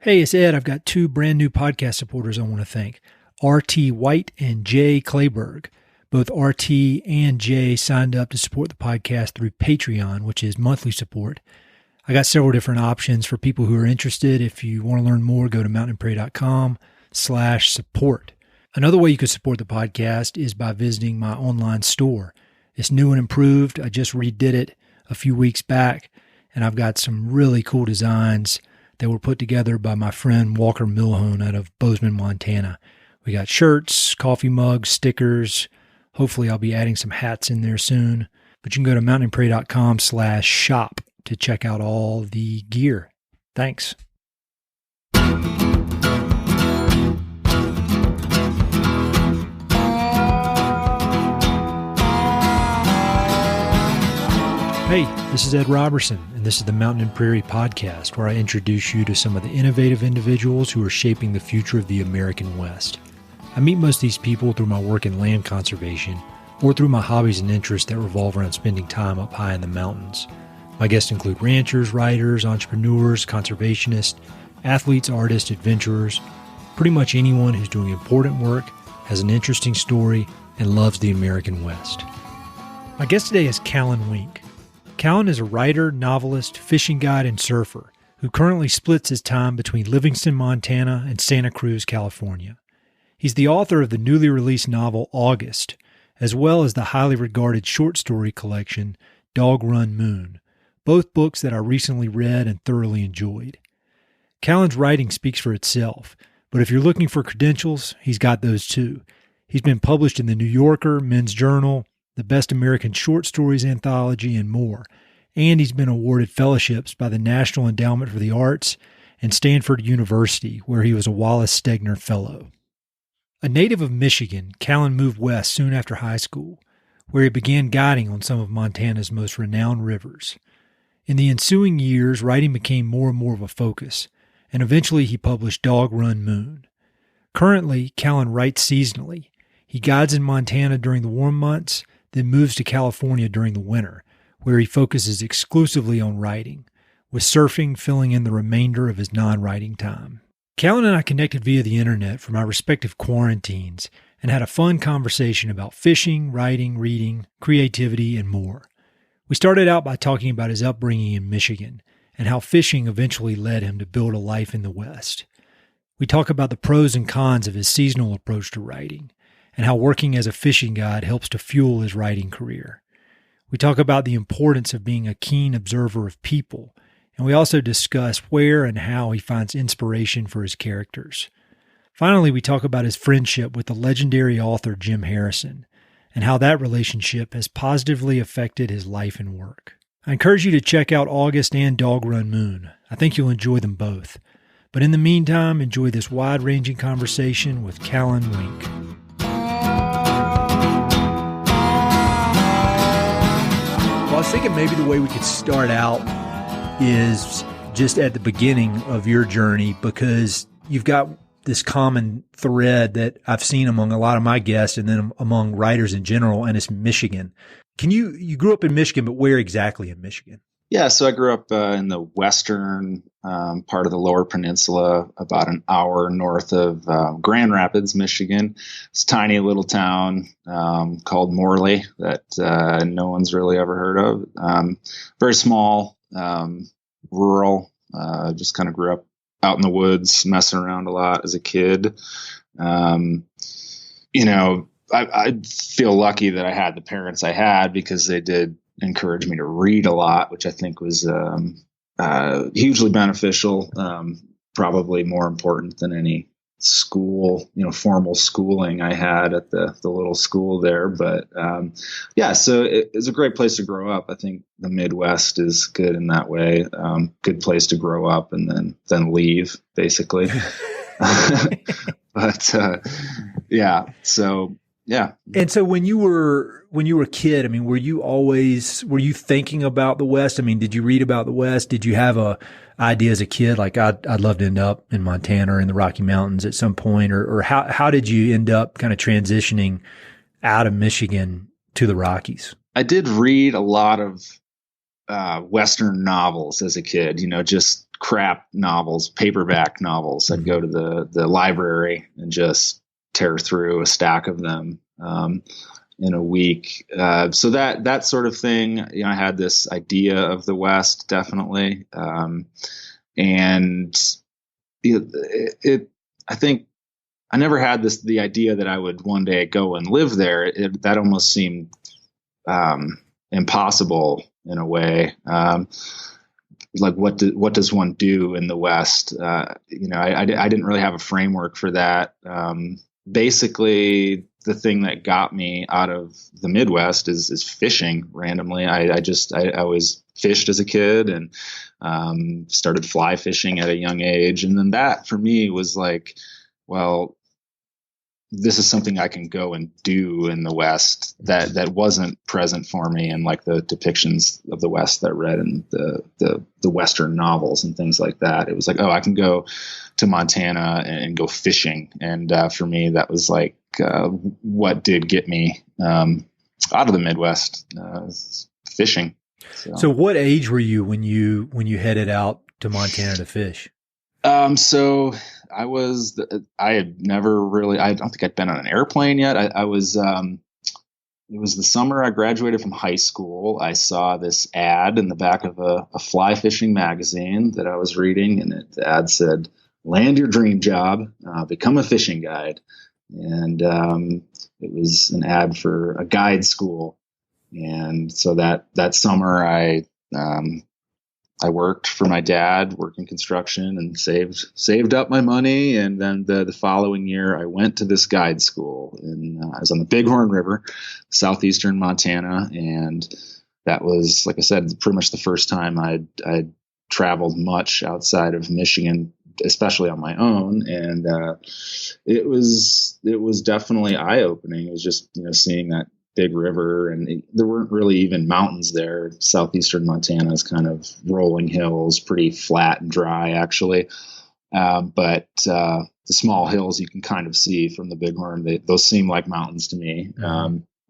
Hey, it's Ed. I've got two brand new podcast supporters I want to thank, RT White and Jay Clayberg. Both RT and Jay signed up to support the podcast through Patreon, which is monthly support. I got several different options for people who are interested. If you want to learn more, go to mountainandprairie.com/support. Another way you could support the podcast is by visiting my online store. It's new and improved. I just redid it a few weeks back, and I've got some really cool designs that were put together by my friend Walker Milhone out of Bozeman, Montana. We got shirts, coffee mugs, stickers. Hopefully I'll be adding some hats in there soon. But you can go to mountainandprairie.com/shop to check out all the gear. Thanks. Hey, this is Ed Robertson, and this is the Mountain and Prairie Podcast, where I introduce you to some of the innovative individuals who are shaping the future of the American West. I meet most of these people through my work in land conservation or through my hobbies and interests that revolve around spending time up high in the mountains. My guests include ranchers, writers, entrepreneurs, conservationists, athletes, artists, adventurers, pretty much anyone who's doing important work, has an interesting story, and loves the American West. My guest today is Callan Wink. Callan is a writer, novelist, fishing guide, and surfer who currently splits his time between Livingston, Montana, and Santa Cruz, California. He's the author of the newly released novel August, as well as the highly regarded short story collection Dog Run Moon, both books that I recently read and thoroughly enjoyed. Callan's writing speaks for itself, but if you're looking for credentials, he's got those too. He's been published in the New Yorker, Men's Journal, the Best American Short Stories Anthology, and more. And he's been awarded fellowships by the National Endowment for the Arts and Stanford University, where he was a Wallace Stegner Fellow. A native of Michigan, Callan moved west soon after high school, where he began guiding on some of Montana's most renowned rivers. In the ensuing years, writing became more and more of a focus, and eventually he published Dog Run Moon. Currently, Callan writes seasonally. He guides in Montana during the warm months, then moves to California during the winter, where he focuses exclusively on writing, with surfing filling in the remainder of his non-writing time. Callan and I connected via the internet for my respective quarantines and had a fun conversation about fishing, writing, reading, creativity, and more. We started out by talking about his upbringing in Michigan and how fishing eventually led him to build a life in the West. We talk about the pros and cons of his seasonal approach to writing, and how working as a fishing guide helps to fuel his writing career. We talk about the importance of being a keen observer of people, and we also discuss where and how he finds inspiration for his characters. Finally, we talk about his friendship with the legendary author Jim Harrison, and how that relationship has positively affected his life and work. I encourage you to check out August and Dog Run Moon. I think you'll enjoy them both. But in the meantime, enjoy this wide-ranging conversation with Callan Wink. I was thinking maybe the way we could start out is just at the beginning of your journey, because you've got this common thread that I've seen among a lot of my guests and then among writers in general, and it's Michigan. You grew up in Michigan, but where exactly in Michigan? Yeah, so I grew up in the western part of the Lower Peninsula, about an hour north of Grand Rapids, Michigan. It's a tiny little town called Morley that no one's really ever heard of. Very small, rural, just kind of grew up out in the woods, messing around a lot as a kid. I feel lucky that I had the parents I had, because they did encourage me to read a lot, which I think was hugely beneficial, probably more important than any school, formal schooling I had at the little school there. But so it's a great place to grow up. I think the Midwest is good in that way. Good place to grow up and then leave, basically. But yeah. And so when you were a kid, I mean, were you thinking about the West? I mean, did you read about the West? Did you have a idea as a kid, like I'd love to end up in Montana or in the Rocky Mountains at some point, or how did you end up kind of transitioning out of Michigan to the Rockies? I did read a lot of Western novels as a kid, just crap novels, paperback novels. I'd go to the library and just tear through a stack of them in a week. So that sort of thing, I had this idea of the West, definitely. And I think I never had the idea that I would one day go and live there. That almost seemed impossible in a way. Like what does one do in the West? I didn't really have a framework for that. Basically, the thing that got me out of the Midwest is fishing randomly. I always fished as a kid and started fly fishing at a young age. And then that for me was like, well, this is something I can go and do in the West that wasn't present for me in like the depictions of the West that I read in the Western novels and things like that. It was like, oh, I can go to Montana and go fishing. And for me, that was like what did get me out of the Midwest, fishing. So what age were you when you headed out to Montana to fish? So I had never really, I don't think I'd been on an airplane yet. I was, it was the summer I graduated from high school. I saw this ad in the back of a fly fishing magazine that I was reading, and the ad said, "Land your dream job, become a fishing guide." And it was an ad for a guide school. And so that summer I worked for my dad, working construction, and saved up my money. And then the following year, I went to this guide school, and I was on the Bighorn River, southeastern Montana. And that was, like I said, pretty much the first time I'd traveled much outside of Michigan, especially on my own. And it was definitely eye-opening. It was just seeing that big river, and there weren't really even mountains there. Southeastern Montana is kind of rolling hills, pretty flat and dry actually. But the small hills you can kind of see from the Bighorn, those seem like mountains to me.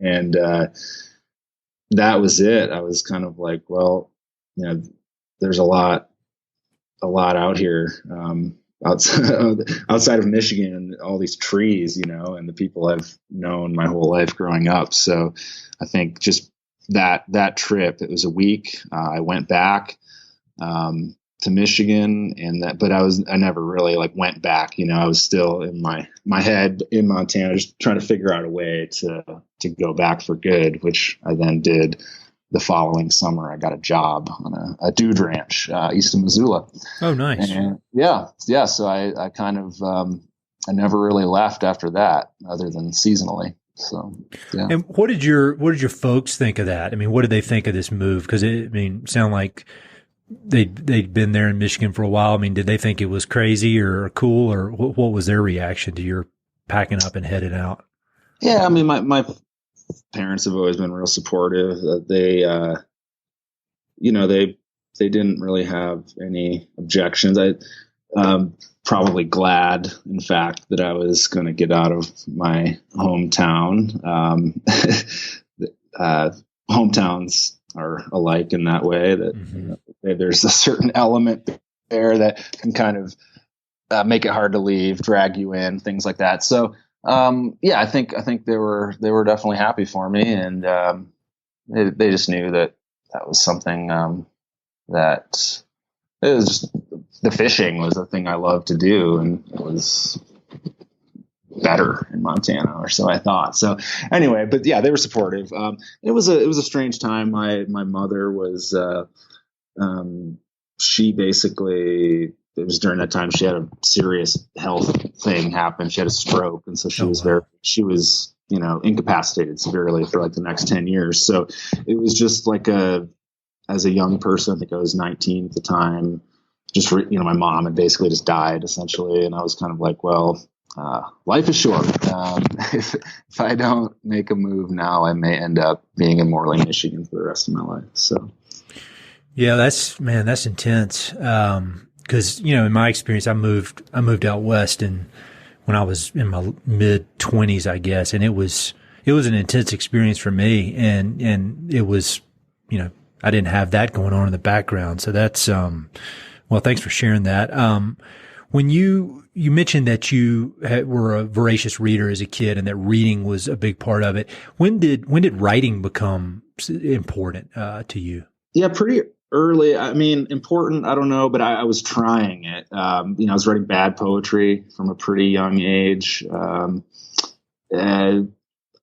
And that was it. I was kind of like, well, there's a lot out here. Outside of Michigan, all these trees, and the people I've known my whole life growing up. So I think just that trip, it was a week. I went back to Michigan, but I never really went back. I was still in my head in Montana, just trying to figure out a way to go back for good, which I then did. The following summer, I got a job on a dude ranch east of Missoula. Oh, nice. And yeah. So I kind of I never really left after that, other than seasonally. So yeah. And what did your folks think of that? I mean, what did they think of this move? Because it sounded like they'd been there in Michigan for a while. I mean, did they think it was crazy or cool, or what was their reaction to your packing up and heading out? Yeah, I mean, my parents have always been real supportive. They didn't really have any objections. Probably glad, in fact, that I was going to get out of my hometown. Hometowns are alike in that way that there's a certain element there that can kind of make it hard to leave, drag you in, things like that. So. I think they were definitely happy for me, and they just knew that was something that it was just, the fishing was a thing I loved to do, and it was better in Montana, or so I thought. So anyway, but yeah, they were supportive. It was a strange time. My mother was she basically. It was during that time she had a serious health thing happen. She had a stroke. And so she was incapacitated severely for the next 10 years. So it was just as a young person, I think I was 19 at the time, just, my mom had basically just died essentially. And I was kind of like, well, life is short. If I don't make a move now, I may end up being in Moreland, Michigan for the rest of my life. So. Yeah, that's intense. Because in my experience, I moved out west, and when I was in my mid 20s, I guess, and it was an intense experience for me, and it was I didn't have that going on in the background, so that's Well, thanks for sharing that. When you mentioned that you were a voracious reader as a kid and that reading was a big part of it, when did writing become important to you? Yeah, pretty early. I mean, important, I don't know, but I was trying it. I was writing bad poetry from a pretty young age. And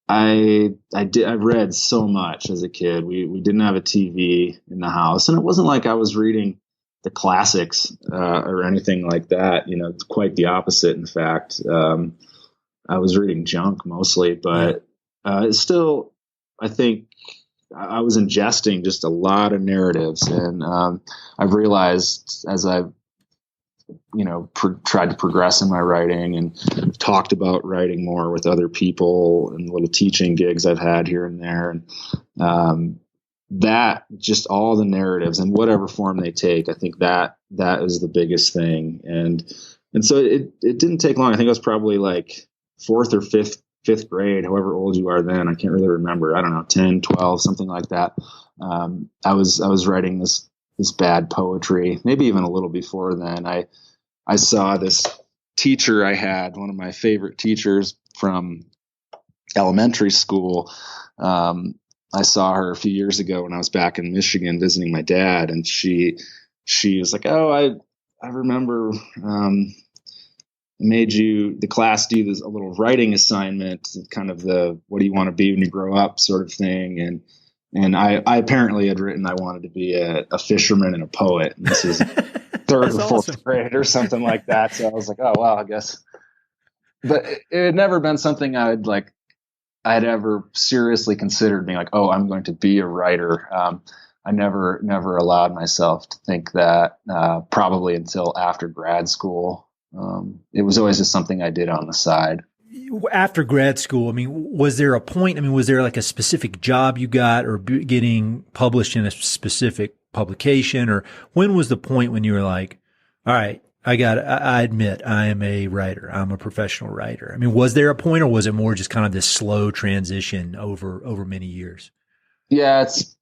I read so much as a kid. We didn't have a TV in the house, and it wasn't like I was reading the classics or anything like that. It's quite the opposite. In fact, I was reading junk mostly, but it's still, I think I was ingesting just a lot of narratives, and I've realized as I've tried to progress in my writing and talked about writing more with other people and little teaching gigs I've had here and there, and that just all the narratives and whatever form they take, I think that is the biggest thing. And so it didn't take long. I think I was probably like fourth or fifth grade, however old you are then. I can't really remember. I don't know, 10, 12, something like that. I was writing this bad poetry, maybe even a little before then. I saw this teacher I had, one of my favorite teachers from elementary school. I saw her a few years ago when I was back in Michigan visiting my dad, and she was like, "Oh, I remember made the class do a little writing assignment, kind of the what do you want to be when you grow up sort of thing." And I apparently had written I wanted to be a fisherman and a poet. And this was third or fourth grade or something like that. So I was like, oh, well, I guess. But it had never been something I'd ever seriously considered being like, oh, I'm going to be a writer. I never allowed myself to think that probably until after grad school. It was always just something I did on the side. After grad school, I mean, was there a point? I mean, was there like a specific job you got or getting published in a specific publication? Or when was the point when you were like, all right, I admit I am a writer. I'm a professional writer. I mean, was there a point or was it more just kind of this slow transition over many years? Yeah, it's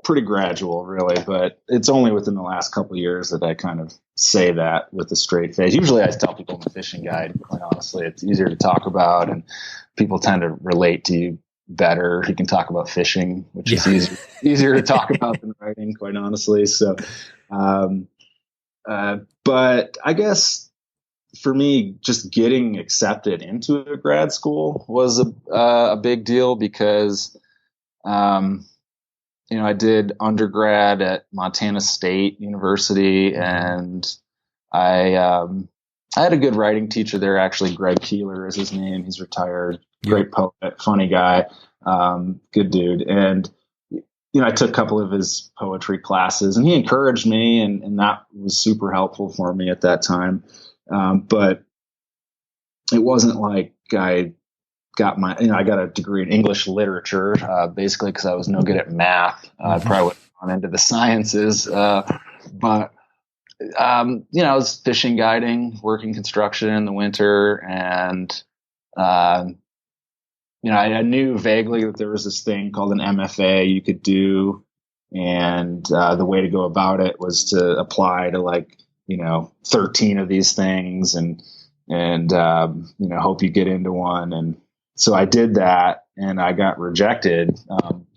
pretty gradual, really, but it's only within the last couple of years that I kind of say that with a straight face. Usually I tell people in the fishing guide, quite honestly, it's easier to talk about and people tend to relate to you better. You can talk about fishing, which is easier to talk about than writing, quite honestly. So, but I guess for me, just getting accepted into a grad school was a big deal because, I did undergrad at Montana State University, and I had a good writing teacher there. Actually, Greg Keeler is his name. He's retired, great poet, funny guy, good dude. And I took a couple of his poetry classes, and he encouraged me, and that was super helpful for me at that time. But it wasn't like I got I got a degree in English literature, basically because I was no good at math. I probably would have gone into the sciences. But I was fishing guiding, working construction in the winter. And, I knew vaguely that there was this thing called an MFA you could do. And the way to go about it was to apply to 13 of these things and hope you get into one. And so I did that, and I got rejected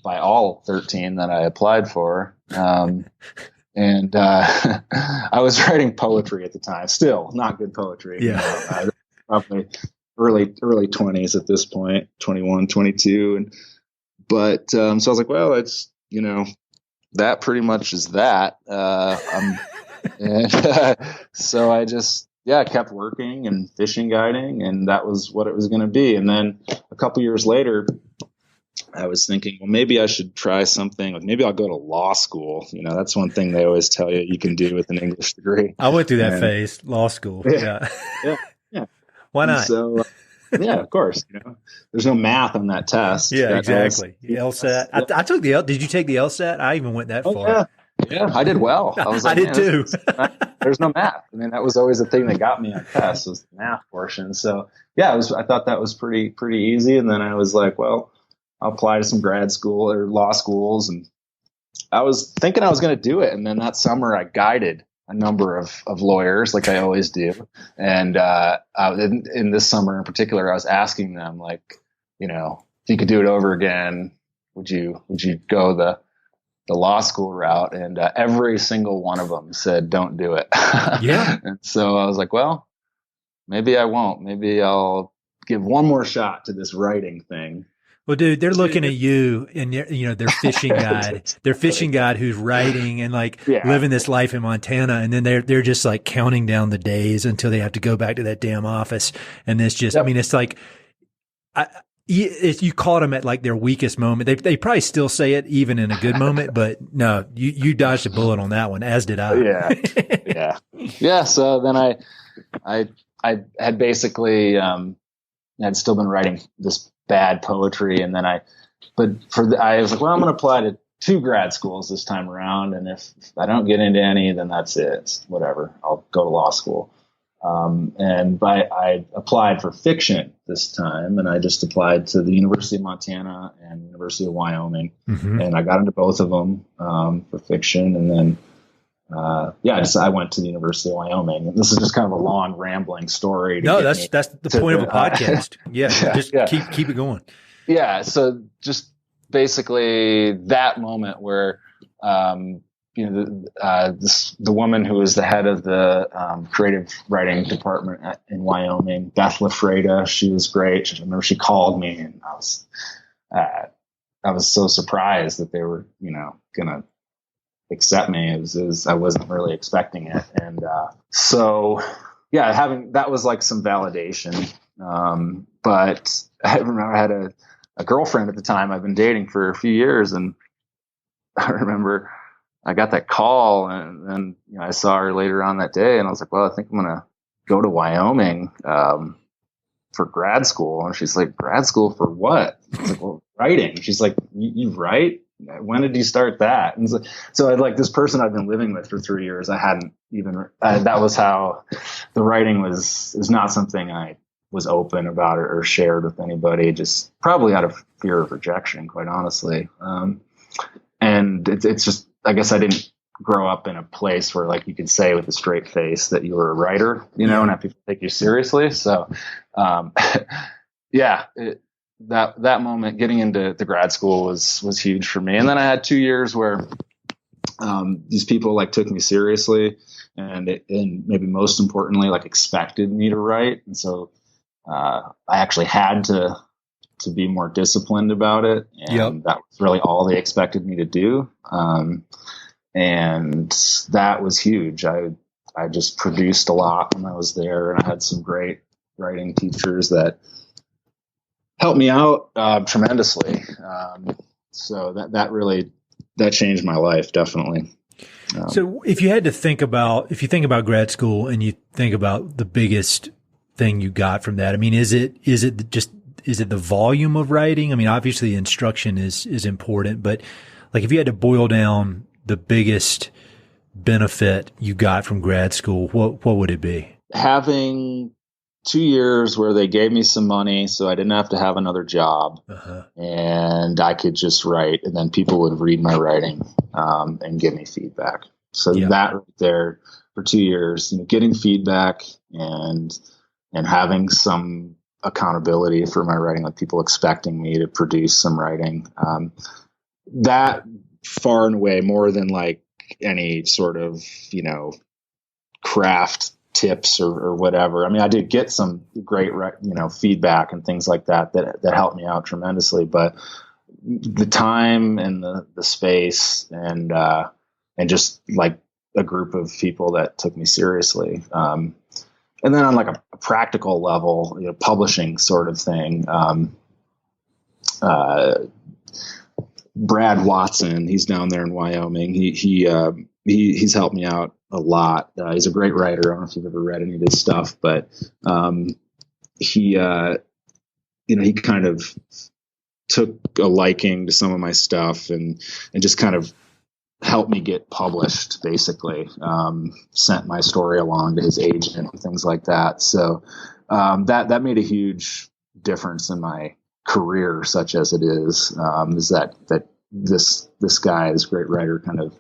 by all 13 that I applied for. And I was writing poetry at the time, still not good poetry. Yeah. Probably early 20s at this point, 21, 22. But so I was like, well, it's, that pretty much is that. So I just, kept working and fishing guiding, and that was what it was going to be. And then a couple years later, I was thinking, well, maybe I should try something. Maybe I'll go to law school. That's one thing they always tell you can do with an English degree. I went through that phase, law school. Yeah. Why not? So, of course. There's no math on that test. Yeah, exactly. LSAT. I took did you take the LSAT? I even went that far. Yeah, I did well. I did too. There's no math. I mean, that was always the thing that got me on tests was the math portion. So I thought that was pretty easy. And then I was like, well, I'll apply to some grad school or law schools. And I was thinking I was going to do it. And then that summer I guided a number of lawyers, like I always do. And in this summer in particular, I was asking them, like, you know, if you could do it over again, would you go the law school route? And every single one of them said, don't do it. Yeah. And so I was like, well, maybe I won't. Maybe I'll give one more shot to this writing thing. Well, dude, they're looking at you and, you know, their fishing guide who's writing and like living this life in Montana. And then they're just like counting down the days until they have to go back to that damn office. And this just, I mean, it's like, if you caught them at like their weakest moment, they probably still say it even in a good moment, but no, you dodged a bullet on that one, as did I. Yeah. So then I had basically, I'd still been writing this bad poetry. And then I was like, well, I'm going to apply to 2 grad schools this time around. And if I don't get into any, then that's it. Whatever. I'll go to law school. I applied for fiction this time, and I just applied to the University of Montana and University of Wyoming. Mm-hmm. And I got into both of them, for fiction. And then, I went to the University of Wyoming. And this is just kind of a long, rambling story. That's the point of a podcast. Keep it going. Yeah. So just basically that moment where, the woman who was the head of the creative writing department in Wyoming, Beth Lafreda, she was great. I remember she called me, and I was so surprised that they were, going to accept me. I wasn't really expecting it. And that was like some validation. But I remember I had a girlfriend at the time. I've been dating for a few years, and I remember I got that call, and then I saw her later on that day, and I was like, well, I think I'm going to go to Wyoming for grad school. And she's like, grad school for what? I was like, well, writing. She's like, you write? When did you start that? And so I'd like this person I've been living with for 3 years. I hadn't even, that was how the writing is not something I was open about or shared with anybody, just probably out of fear of rejection, quite honestly. And it's just, I guess I didn't grow up in a place where like you could say with a straight face that you were a writer, and have people take you seriously. So, that moment getting into the grad school was huge for me. And then I had 2 years where, these people like took me seriously and maybe most importantly, like expected me to write. And so, I actually had to be more disciplined about it. And that was really all they expected me to do. And that was huge. I just produced a lot when I was there, and I had some great writing teachers that helped me out tremendously. So that changed my life, definitely. So if you think about grad school and you think about the biggest thing you got from that, I mean, is it the volume of writing? I mean, obviously instruction is important, but like if you had to boil down the biggest benefit you got from grad school, what would it be? Having 2 years where they gave me some money so I didn't have to have another job, and I could just write, and then people would read my writing and give me feedback. So that right there for 2 years, getting feedback and having some accountability for my writing, like people expecting me to produce some writing, that far and away more than like any sort of, craft tips or whatever. I mean, I did get some great, feedback and things like that helped me out tremendously, but the time and the space and just like a group of people that took me seriously. And then on like a practical level, publishing sort of thing, Brad Watson, he's down there in Wyoming. He's helped me out a lot. He's a great writer. I don't know if you've ever read any of his stuff, but he kind of took a liking to some of my stuff and just kind of helped me get published, basically. Sent my story along to his agent and things like that. So that made a huge difference in my career, such as it is that this guy, this great writer, kind of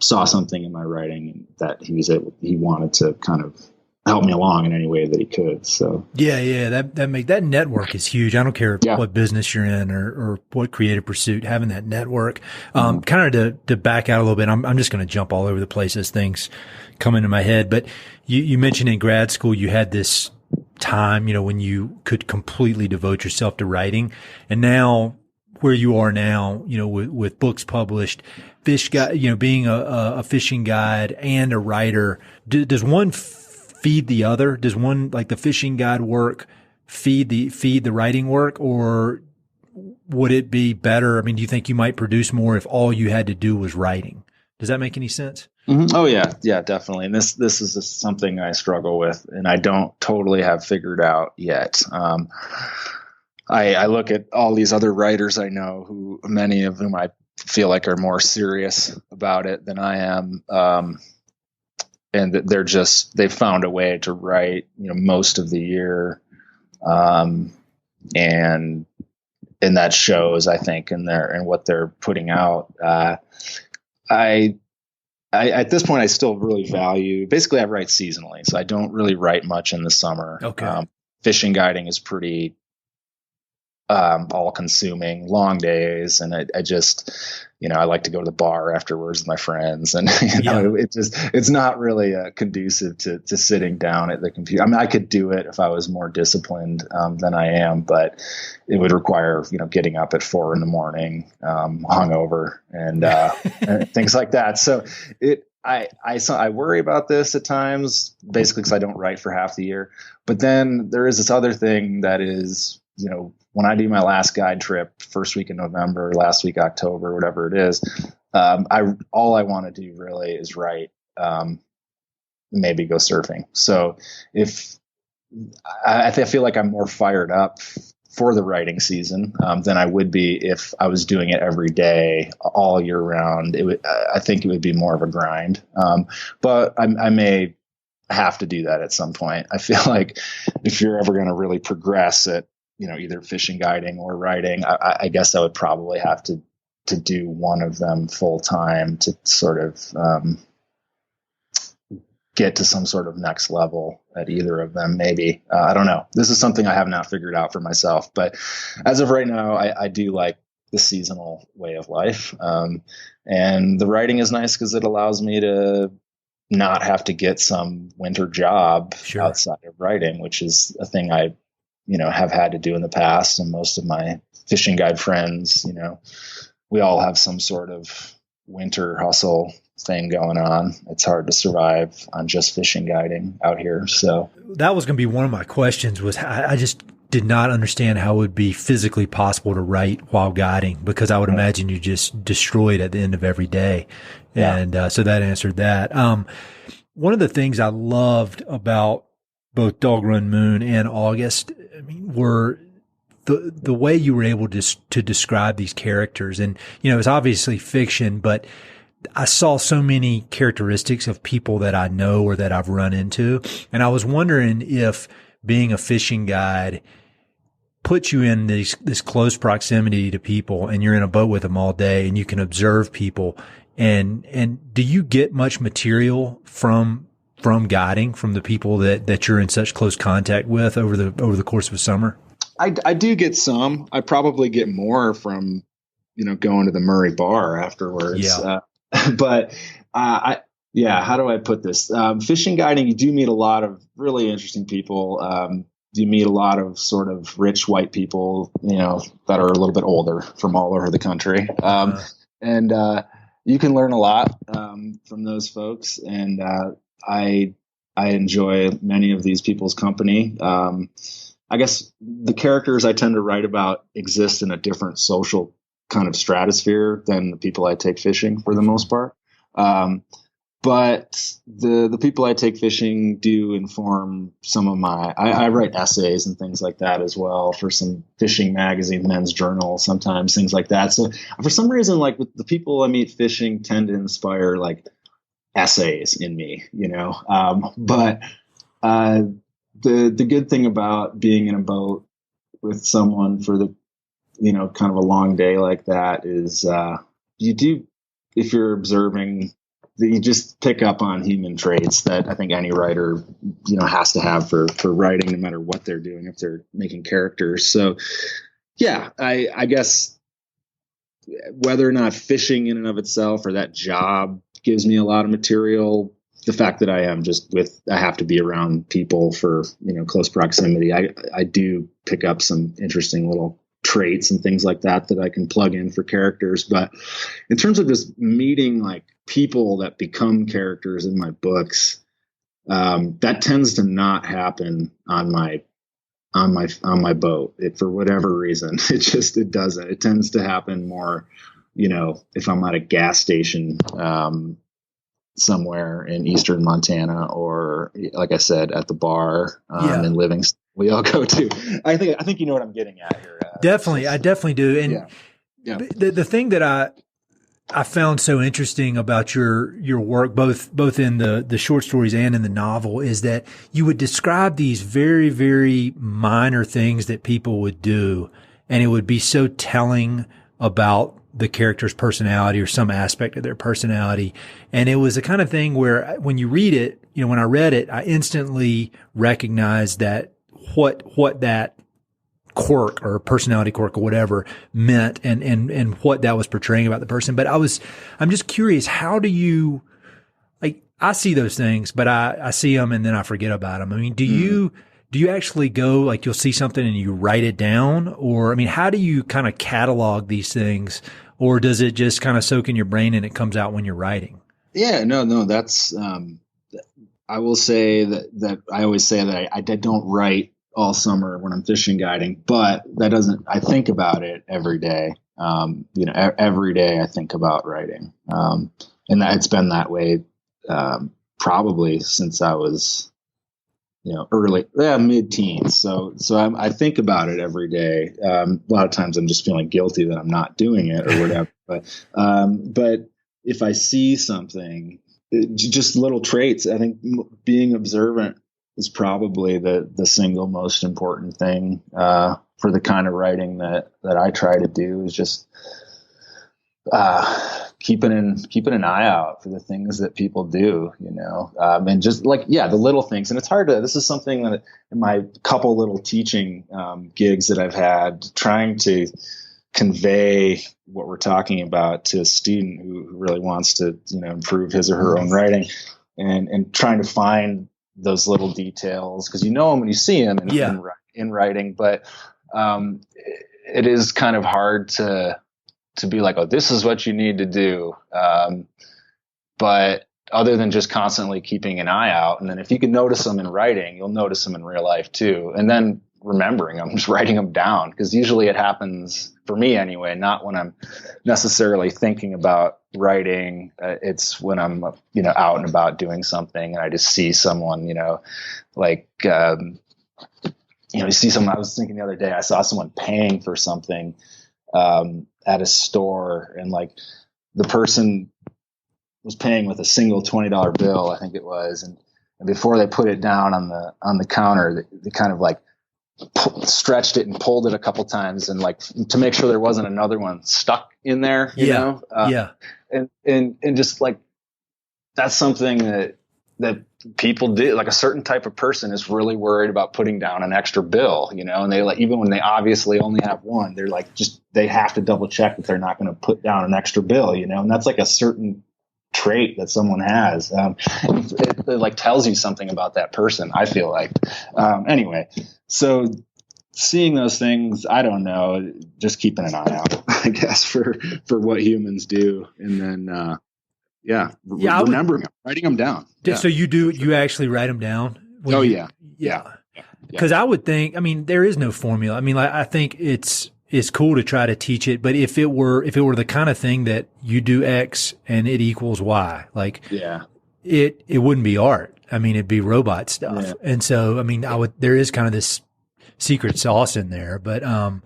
saw something in my writing that he wanted to kind of help me along in any way that he could. So that network is huge. I don't care yeah. what business you're in or what creative pursuit, having that network. Kind of to back out a little bit, I'm just going to jump all over the place as things come into my head. But you mentioned in grad school you had this time, when you could completely devote yourself to writing, and now where you are now, with books published, being a fishing guide and a writer, does one feed the other? Does one, like the fishing guide work, feed the writing work, or would it be better? I mean, do you think you might produce more if all you had to do was writing? Does that make any sense? Mm-hmm. Oh yeah, definitely. And this is something I struggle with, and I don't totally have figured out yet. I look at all these other writers I know, who many of whom I feel like are more serious about it than I am. And they've found a way to write, most of the year. And that shows, I think, in what they're putting out. I at this point, I still really value, basically I write seasonally, so I don't really write much in the summer. Okay. Fishing guiding is pretty, all consuming, long days. And I just, I like to go to the bar afterwards with my friends, and it's not really conducive to sitting down at the computer. I mean, I could do it if I was more disciplined than I am, but it would require, getting up at 4 a.m, hungover and things like that. So I worry about this at times, basically because I don't write for half the year. But then there is this other thing that is, when I do my last guide trip, first week in November, last week October, whatever it is, all I want to do really is write, maybe go surfing. So if I feel like I'm more fired up for the writing season than I would be if I was doing it every day, all year round. I think it would be more of a grind, but I may have to do that at some point. I feel like if you're ever going to really progress at, either fishing guiding or writing, I guess I would probably have to do one of them full time to sort of get to some sort of next level at either of them. Maybe, I don't know. This is something I have not figured out for myself, but as of right now, I do like the seasonal way of life. And the writing is nice because it allows me to not have to get some winter job outside of writing, which is a thing I have had to do in the past. And most of my fishing guide friends, we all have some sort of winter hustle thing going on. It's hard to survive on just fishing guiding out here. So that was going to be one of my questions. Was I just did not understand how it would be physically possible to write while guiding, because I would imagine you just destroyed at the end of every day. Yeah. And so that answered that. One of the things I loved about both Dog Run Moon and August, were the way you were able to describe these characters. And, it's obviously fiction, but I saw so many characteristics of people that I know or that I've run into. And I was wondering if being a fishing guide puts you in this close proximity to people, and you're in a boat with them all day and you can observe people. And do you get much material from guiding, from the people that you're in such close contact with over the course of a summer? I do get some. I probably get more from, going to the Murray bar afterwards. Yeah. But how do I put this? Fishing guiding, you do meet a lot of really interesting people. You meet a lot of sort of rich white people, that are a little bit older from all over the country. And you can learn a lot from those folks. And I enjoy many of these people's company. I guess the characters I tend to write about exist in a different social kind of stratosphere than the people I take fishing for the most part. But the people I take fishing do inform some of I write essays and things like that as well for some fishing magazine, Men's Journal, sometimes things like that. So for some reason, like with the people I meet fishing tend to inspire like essays in me, but the good thing about being in a boat with someone for the, kind of a long day like that is, you do if you're observing, you just pick up on human traits that I think any writer, has to have for writing, no matter what they're doing, if they're making characters. So yeah, I guess whether or not fishing in and of itself or that job gives me a lot of material, the fact that I have to be around people for, close proximity, I do pick up some interesting little traits and things like that I can plug in for characters. But in terms of just meeting like people that become characters in my books, that tends to not happen on my boat. For whatever reason, it doesn't. It tends to happen more, if I'm at a gas station somewhere in eastern Montana, or like I said, at the bar in Livingston we all go to. I think you know what I'm getting at here. Definitely. I definitely do. And the thing that I found so interesting about your work, both in the short stories and in the novel, is that you would describe these very, very minor things that people would do, and it would be so telling about the character's personality or some aspect of their personality. And it was the kind of thing where when you read it, when I read it, I instantly recognized that what that quirk or personality quirk or whatever meant and what that was portraying about the person. But I'm just curious, how do you, like, I see those things, but I see them and then I forget about them. I mean, do you actually go, like, you'll see something and you write it down? Or, I mean, how do you kind of catalog these things? Or does it just kind of soak in your brain and it comes out when you're writing? Yeah, no, that's, I will say that I always say that I don't write all summer when I'm fishing guiding, but I think about it every day. Every day I think about writing. And it's been that way, probably since I was, mid-teens. So I think about it every day. A lot of times I'm just feeling guilty that I'm not doing it or whatever. But if I see something, just little traits, I think being observant is probably the single most important thing for the kind of writing that I try to do, is just keeping an eye out for the things that people do, and just like, the little things. And it's hard this is something that in my couple little teaching gigs that I've had, trying to convey what we're talking about to a student who really wants to, improve his or her own writing, and trying to find those little details, because them when you see them in writing, but it is kind of hard to be like, oh, this is what you need to do. But other than just constantly keeping an eye out, and then if you can notice them in writing, you'll notice them in real life too. And then remembering them, just writing them down, because usually it happens, for me anyway, not when I'm necessarily thinking about writing. It's when I'm, out and about doing something, and I just see someone, like, you see someone. I was thinking the other day, I saw someone paying for something at a store, and like the person was paying with a single $20 bill, I think it was, and before they put it down on the counter, they kind of like stretched it and pulled it a couple times, and like to make sure there wasn't another one stuck in there, you know? And just like, that's something that people do. Like, a certain type of person is really worried about putting down an extra bill, and they, like, even when they obviously only have one, they're like, they have to double check that they're not going to put down an extra bill, and that's like a certain trait that someone has. It like tells you something about that person, I feel like. Anyway, so seeing those things, I don't know, just keeping an eye out, I guess, for what humans do. And then, remembering them, writing them down. So you actually write them down? Yeah. Because I would think, I mean, there is no formula. I mean, like, I think it's cool to try to teach it, but if it were the kind of thing that you do X and it equals Y, like, it wouldn't be art. I mean, it'd be robot stuff. Yeah. And so, I mean, there is kind of this secret sauce in there, but, a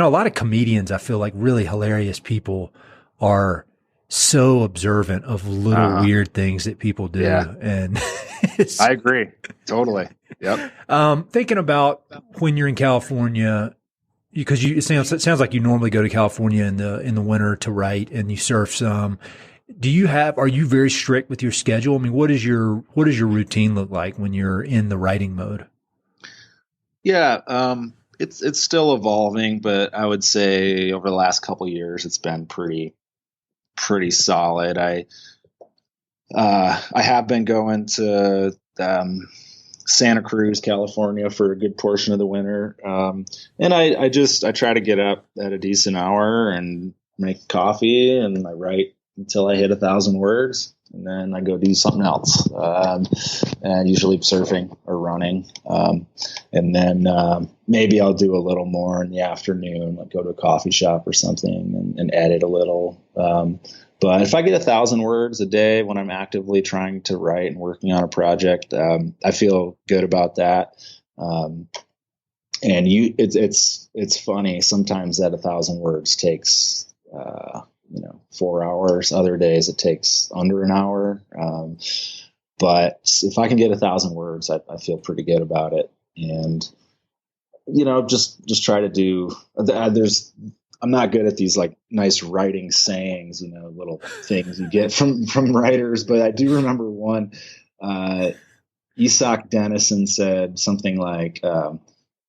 lot of comedians, I feel like, really hilarious people are so observant of little weird things that people do. Yeah. And I agree. Totally. Yep. Thinking about when you're in California, because it sounds like you normally go to California in the winter to write and you surf some. Are you very strict with your schedule? I mean, what does your routine look like when you're in the writing mode? Yeah, it's still evolving, but I would say over the last couple of years, it's been pretty solid. I have been going to Santa Cruz, California for a good portion of the winter. And I try to get up at a decent hour and make coffee, and I write until I hit 1,000 words, and then I go do something else. And usually surfing or running. And then maybe I'll do a little more in the afternoon, like go to a coffee shop or something and edit a little. But if I get 1,000 words a day when I'm actively trying to write and working on a project, I feel good about that. And it's funny. Sometimes that 1,000 words takes, 4 hours. Other days it takes under an hour. But if I can get 1,000 words, I feel pretty good about it. And, just try to do, I'm not good at these like nice writing sayings, little things you get from writers, but I do remember one, Isak Denison said something like,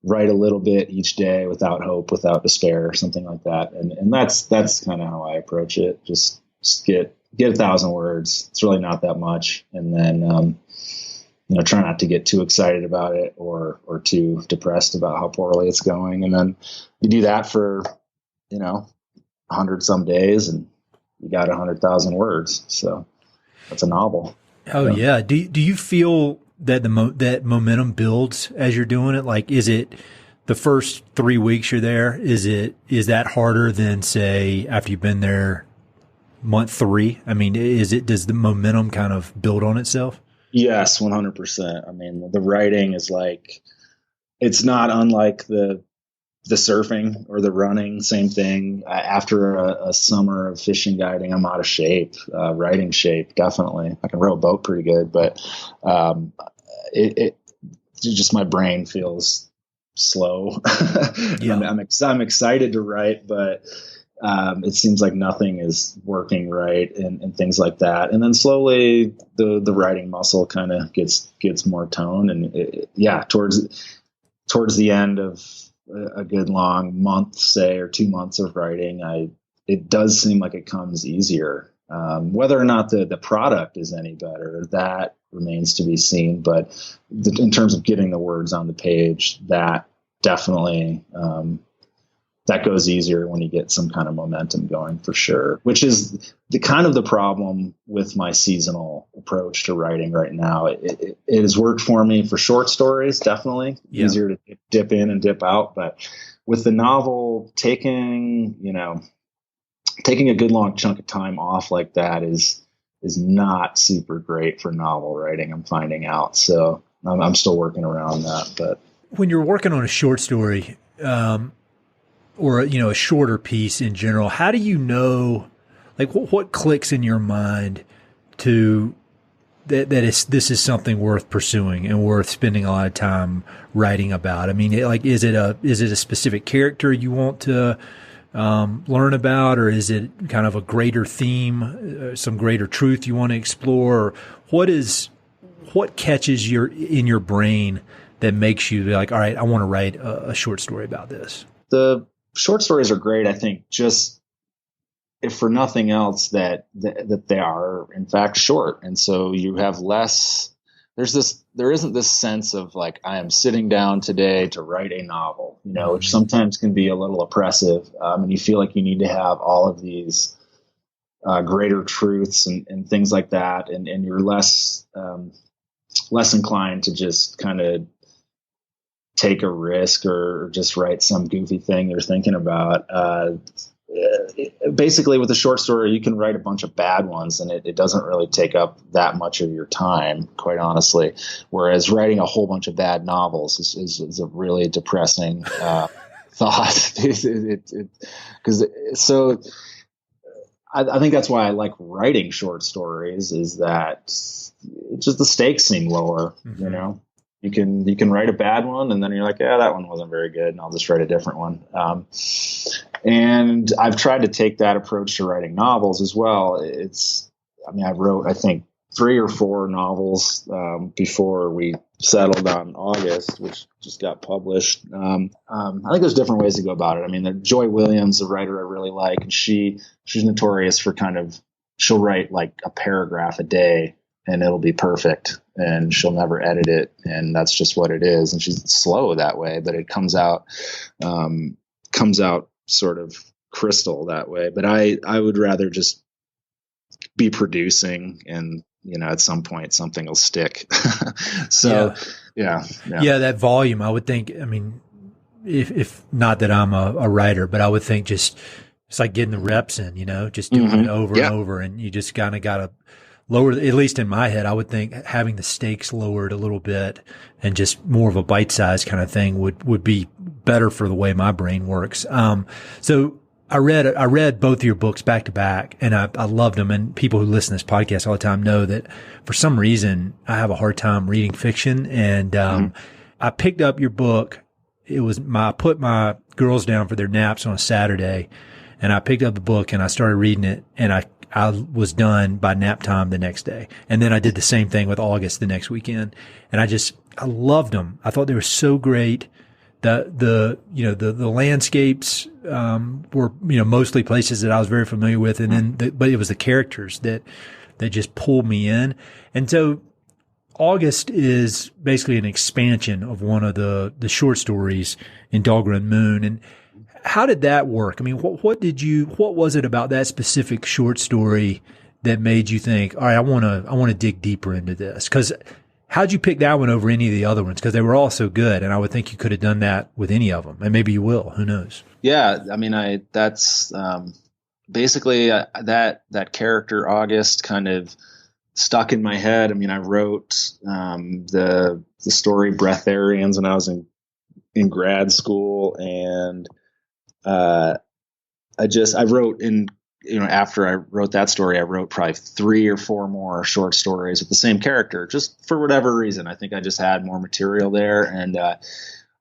write a little bit each day without hope, without despair, or something like that. And that's kind of how I approach it. Just get 1,000 words. It's really not that much. And then, try not to get too excited about it or too depressed about how poorly it's going. And then you do that for, 100 some days and you got 100,000 words. So that's a novel. Oh yeah. Do you feel that that momentum builds as you're doing it? Like, is it the first 3 weeks you're there? Is that harder than say after you've been there month 3? I mean, does the momentum kind of build on itself? Yes, 100%. I mean, the writing is like, it's not unlike the surfing or the running, same thing. After a summer of fishing guiding, I'm out of shape, writing shape, definitely. I can row a boat pretty good, but it just, my brain feels slow. Yeah. I'm excited to write, but it seems like nothing is working right and things like that. And then slowly the writing muscle kind of gets more tone. And towards the end of a good long month, say, or 2 months of writing, it does seem like it comes easier. Whether or not the product is any better, that remains to be seen. But in terms of getting the words on the page, that definitely, that goes easier when you get some kind of momentum going, for sure, which is the problem with my seasonal approach to writing right now. It has worked for me for short stories, definitely. Yeah. Easier to dip in and dip out. But with the novel, taking a good long chunk of time off like that is not super great for novel writing, I'm finding out. So I'm still working around that. But when you're working on a short story, or, a shorter piece in general, how do you know, like what clicks in your mind to this is something worth pursuing and worth spending a lot of time writing about? I mean, is it a specific character you want to learn about, or is it kind of a greater theme, some greater truth you want to explore? What catches in your brain that makes you be like, all right, I want to write a short story about this? The short stories are great, I think, just if for nothing else, that they are in fact short. And so you have less, there isn't this sense of like, I am sitting down today to write a novel, which sometimes can be a little oppressive. And you feel like you need to have all of these greater truths and things like that. And you're less inclined to just kind of take a risk or just write some goofy thing you're thinking about. Basically, with a short story, you can write a bunch of bad ones and it doesn't really take up that much of your time, quite honestly. Whereas writing a whole bunch of bad novels is a really depressing thought. I think that's why I like writing short stories, is that it's just the stakes seem lower, You can write a bad one, and then you're like, yeah, that one wasn't very good, and I'll just write a different one. And I've tried to take that approach to writing novels as well. I wrote, I think, 3 or 4 novels before we settled on August, which just got published. I think there's different ways to go about it. I mean, Joy Williams, a writer I really like, and she's notorious for she'll write like a paragraph a day, and it'll be perfect, and she'll never edit it, and that's just what it is. And she's slow that way, but it comes out sort of crystal that way. But I would rather just be producing, and at some point something will stick. So yeah, that volume, I would think, I mean, if not that I'm a writer, but I would think just it's like getting the reps in, just doing it over and over, and you just kind of got to lower, at least in my head, I would think having the stakes lowered a little bit and just more of a bite size kind of thing would be better for the way my brain works. So I read both of your books back to back, and I loved them. And people who listen to this podcast all the time know that for some reason I have a hard time reading fiction. And, I picked up your book. I put my girls down for their naps on a Saturday, and I picked up the book and I started reading it, and I was done by nap time the next day. And then I did the same thing with August the next weekend. And I loved them. I thought they were so great. The landscapes, were, mostly places that I was very familiar with. And then, but it was the characters that just pulled me in. And so August is basically an expansion of one of the short stories in Dahlgren Moon. And how did that work? I mean, what was it about that specific short story that made you think, all right, I want to dig deeper into this? Cause how'd you pick that one over any of the other ones? Cause they were all so good. And I would think you could have done that with any of them, and maybe you will, who knows? Yeah. I mean, that's, basically that character August kind of stuck in my head. I mean, I wrote, the story Breatharians when I was in grad school, and, I wrote after I wrote that story, I wrote probably 3 or 4 more short stories with the same character, just for whatever reason. I think I just had more material there. And,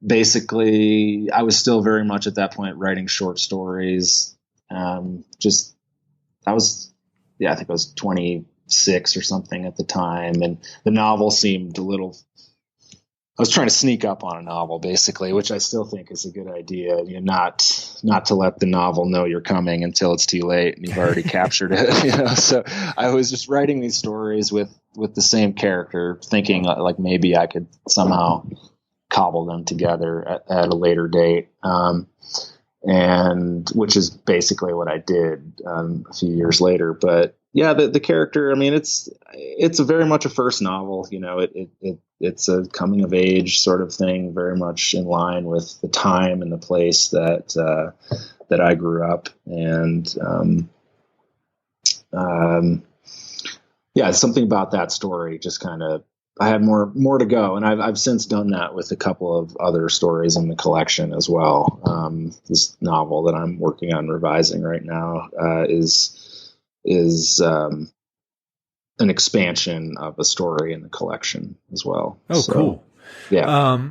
basically I was still very much at that point writing short stories. I think I was 26 or something at the time. And the novel seemed I was trying to sneak up on a novel, basically, which I still think is a good idea. Not to let the novel know you're coming until it's too late and you've already captured it. So I was just writing these stories with the same character, thinking like maybe I could somehow cobble them together at a later date. And which is basically what I did a few years later. But yeah, the character, I mean, it's a very much a first novel. It's a coming of age sort of thing, very much in line with the time and the place that I grew up. And something about that story just kind of, I had more to go, and I've since done that with a couple of other stories in the collection as well. This novel that I'm working on revising right now is an expansion of a story in the collection as well. Oh, so, cool. Yeah.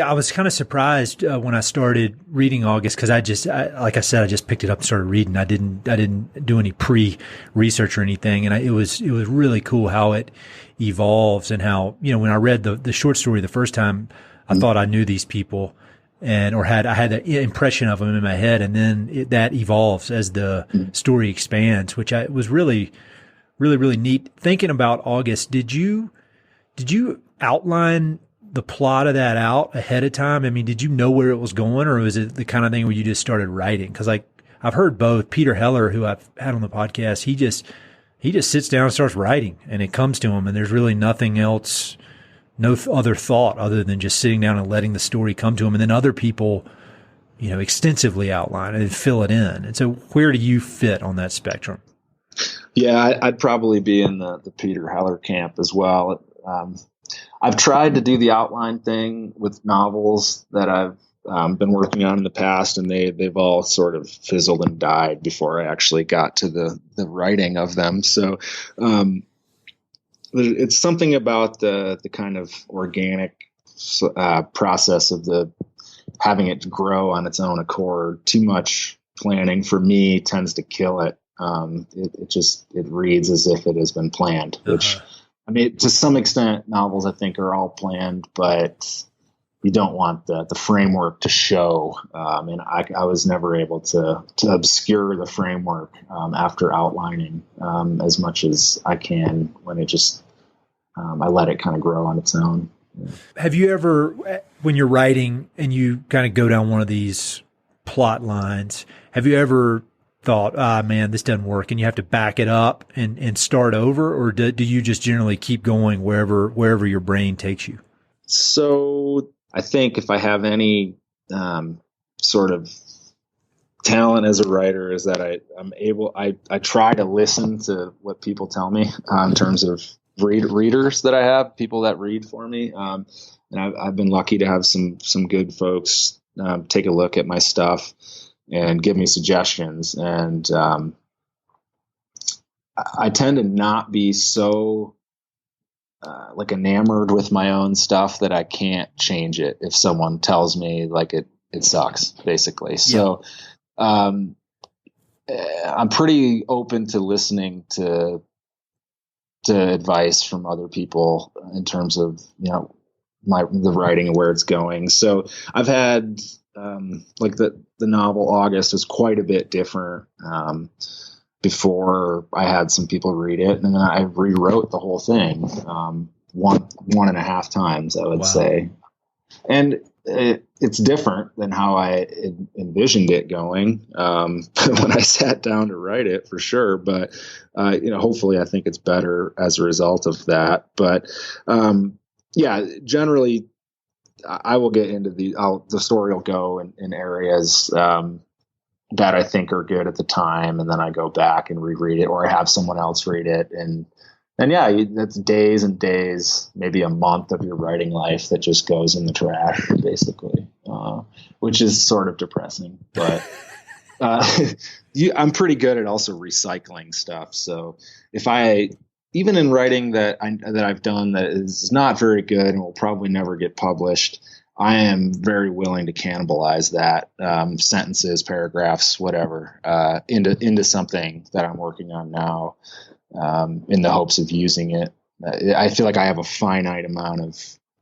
I was kind of surprised when I started reading August, because like I said, I just picked it up and started reading. I didn't do any pre-research or anything, and it was really cool how it evolves, and how, when I read the short story the first time, I thought I knew these people, I had that impression of them in my head, and then that evolves as the story expands, which was really, really, really neat. Thinking about August, did you outline the plot of that out ahead of time? I mean, did you know where it was going, or was it the kind of thing where you just started writing? Because I've heard both. Peter Heller, who I've had on the podcast, he just sits down and starts writing, and it comes to him, and there's really nothing else, no other thought other than just sitting down and letting the story come to him. And then other people, extensively outline and fill it in. And so where do you fit on that spectrum? Yeah, I'd probably be in the Peter Heller camp as well. I've tried to do the outline thing with novels that I've been working on in the past, and they've all sort of fizzled and died before I actually got to the writing of them. So it's something about the kind of organic process of having it grow on its own accord. Too much planning for me tends to kill it. It reads as if it has been planned, which, I mean, to some extent, novels I think are all planned, but you don't want the framework to show. And I was never able to obscure the framework after outlining as much as I can when it just I let it kind of grow on its own. Yeah. Have you ever, when you're writing and you kind of go down one of these plot lines, have you ever thought, man, this doesn't work, and you have to back it up and start over? Or do you just generally keep going wherever your brain takes you? So I think if I have any sort of talent as a writer, is that I try to listen to what people tell me in terms of readers that I have, people that read for me. And I've been lucky to have some good folks take a look at my stuff and give me suggestions. And I tend to not be so like enamored with my own stuff that I can't change it if someone tells me like it sucks, basically. Yeah. So I'm pretty open to listening to advice from other people in terms of, the writing and where it's going. So I've had like the novel August was quite a bit different before I had some people read it, and then I rewrote the whole thing one and a half times, I would say. And it's different than how I envisioned it going when I sat down to write it, for sure. But hopefully, I think it's better as a result of that. But generally, I will get into the story will go in areas that I think are good at the time, and then I go back and reread it, or I have someone else read it, and that's days and days, maybe a month of your writing life that just goes in the trash, basically, which is sort of depressing. But I'm pretty good at also recycling stuff. So if even in writing that I've done that is not very good and will probably never get published, I am very willing to cannibalize that sentences, paragraphs, whatever, into something that I'm working on now. In the hopes of using it. I feel like I have a finite amount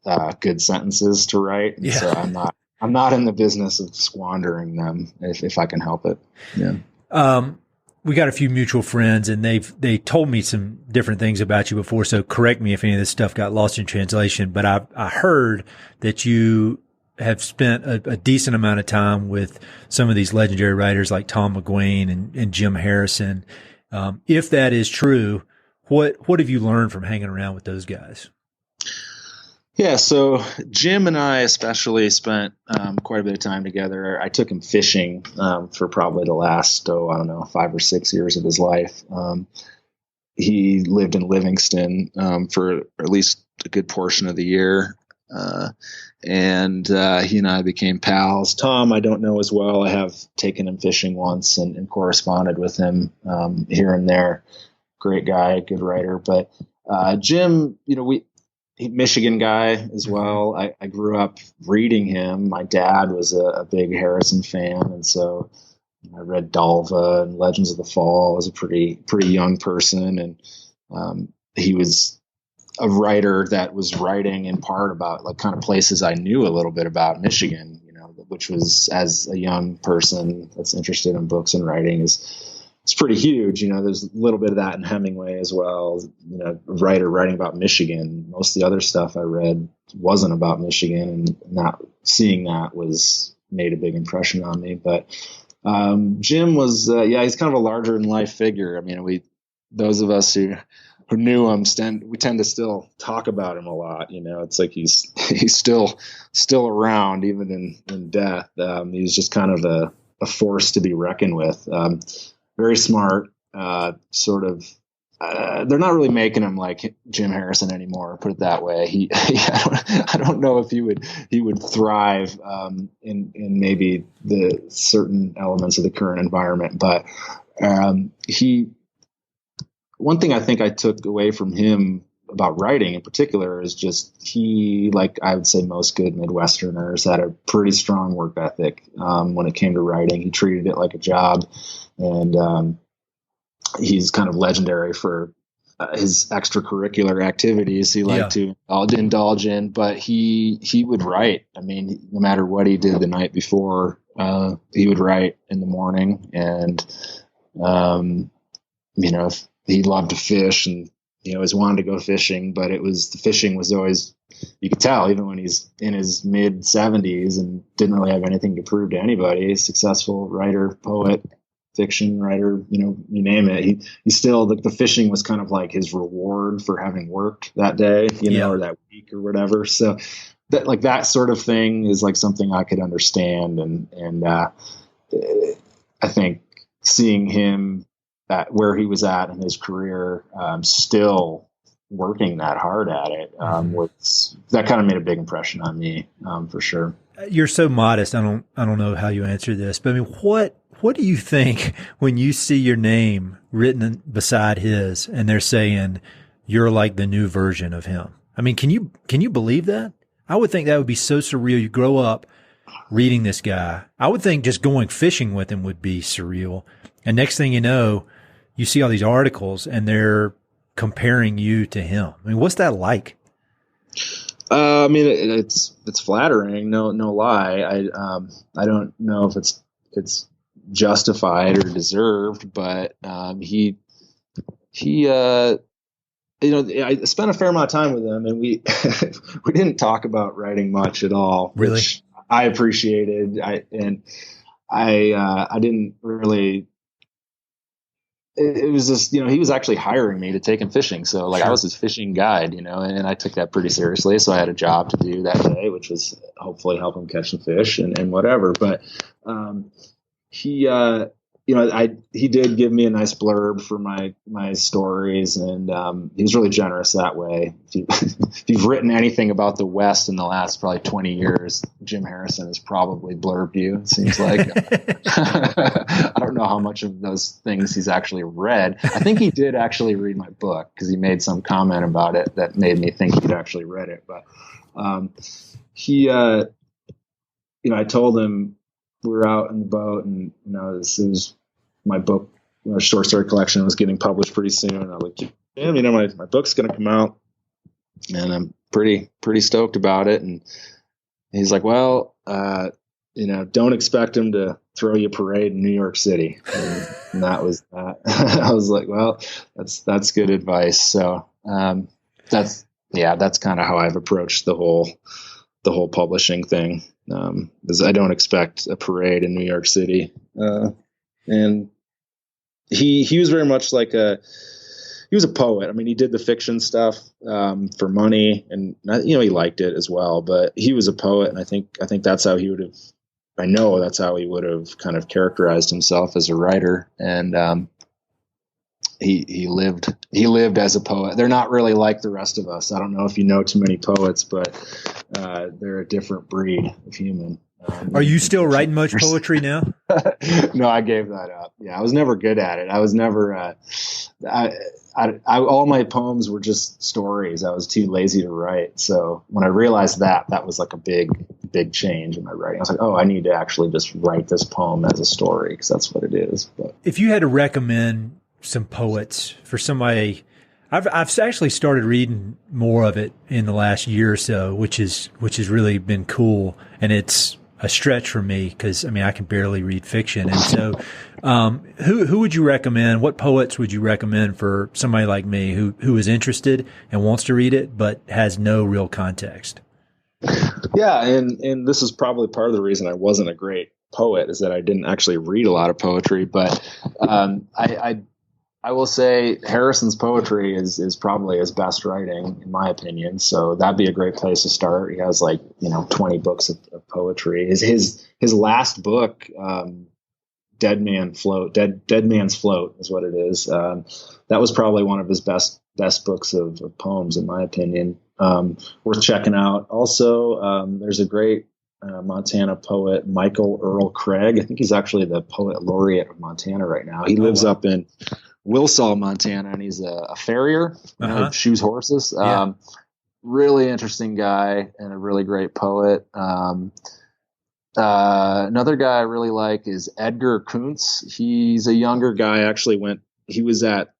of good sentences to write. Yeah. So I'm not in the business of squandering them if I can help it. Yeah. We got a few mutual friends, and they told me some different things about you before. So correct me if any of this stuff got lost in translation, but I heard that you have spent a decent amount of time with some of these legendary writers like Tom McGuane and Jim Harrison. If that is true, what have you learned from hanging around with those guys? Yeah, so Jim and I especially spent quite a bit of time together. I took him fishing for probably the last, 5 or 6 years of his life. He lived in Livingston for at least a good portion of the year. And he and I became pals. Tom, I don't know as well. I have taken him fishing once and corresponded with him here and there. Great guy, good writer. But Jim, Michigan guy as well. I grew up reading him. My dad was a big Harrison fan, and so I read Dalva and Legends of the Fall as a pretty young person, and he was a writer that was writing in part about like kind of places I knew a little bit about, Michigan, which was, as a young person that's interested in books and writing, it's pretty huge. There's a little bit of that in Hemingway as well. A writer writing about Michigan. Most of the other stuff I read wasn't about Michigan, and not seeing that made a big impression on me. But Jim was, he's kind of a larger than life figure. I mean, those of us who knew him we tend to still talk about him a lot. It's like he's still around even in death. He's just kind of a force to be reckoned with. Very smart, sort of. They're not really making him like Jim Harrison anymore, put it that way. I don't know if he would thrive in maybe the certain elements of the current environment, but one thing I think I took away from him about writing in particular is just he, like I would say most good Midwesterners, had a pretty strong work ethic when it came to writing. He treated it like a job, and he's kind of legendary for his extracurricular activities he liked to indulge in, but he would write. I mean, no matter what he did the night before, he would write in the morning, and if he loved to fish, and always wanted to go fishing, but the fishing was always, you could tell, even when he's in his mid 70s and didn't really have anything to prove to anybody, successful writer, poet, fiction writer, you name it. He still, the fishing was kind of like his reward for having worked that day, or that week or whatever. So that sort of thing is like something I could understand. And I think seeing him at where he was at in his career, still working that hard at it, that kind of made a big impression on me, for sure. You're so modest. I don't know how you answer this, but I mean, what do you think when you see your name written beside his and they're saying you're like the new version of him? I mean, can you believe that? I would think that would be so surreal. You grow up reading this guy. I would think just going fishing with him would be surreal. And next thing you know, you see all these articles and they're comparing you to him. I mean, what's that like? I mean, it's flattering. No lie. I don't know if it's justified or deserved, but I spent a fair amount of time with him, and we we didn't talk about writing much at all, really, which I appreciated. I didn't really. It was just, he was actually hiring me to take him fishing. So like, sure. I was his fishing guide, and I took that pretty seriously. So I had a job to do that day, which was hopefully help him catch some fish and whatever. But he did give me a nice blurb for my stories, and he was really generous that way. If you've written anything about the West in the last probably 20 years, Jim Harrison has probably blurbed you, it seems like. I don't know how much of those things he's actually read. I think he did actually read my book, because he made some comment about it that made me think he'd actually read it. But I told him, we were out in the boat, and this was my book, our short story collection was getting published pretty soon. I was like, my book's going to come out, and I'm pretty stoked about it. And he's like, well, don't expect him to throw you a parade in New York City. And that was that. I was like, well, that's good advice. So that's kind of how I've approached the whole publishing thing. Is I don't expect a parade in New York City. And he was very much like he was a poet. I mean, he did the fiction stuff for money, and he liked it as well. But he was a poet, and I think that's how he would have. I know that's how he would have kind of characterized himself as a writer. And he lived as a poet. They're not really like the rest of us. I don't know if you know too many poets, but they're a different breed of human. Are you still writing much poetry now? No, I gave that up. Yeah, I was never good at it. I was never. All my poems were just stories. I was too lazy to write. So when I realized that was like a big change in my writing. I was like, oh, I need to actually just write this poem as a story, because that's what it is. But if you had to recommend some poets for somebody, I've actually started reading more of it in the last year or so, which has really been cool. And it's a stretch for me, because I can barely read fiction. And so, who would you recommend? What poets would you recommend for somebody like me who is interested and wants to read it, but has no real context? Yeah. And this is probably part of the reason I wasn't a great poet, is that I didn't actually read a lot of poetry, but, I will say Harrison's poetry is probably his best writing, in my opinion. So that'd be a great place to start. He has 20 books of poetry. His last book, Dead Man's Float is what it is. That was probably one of his best books of poems, in my opinion. Worth checking out. Also, there's a great Montana poet, Michael Earl Craig. I think he's actually the poet laureate of Montana right now. He lives up in Wilsaw, Montana, and he's a farrier, shoes horses. Yeah. Really interesting guy and a really great poet. Another guy I really like is Edgar Kuntz. He's a younger guy. He was at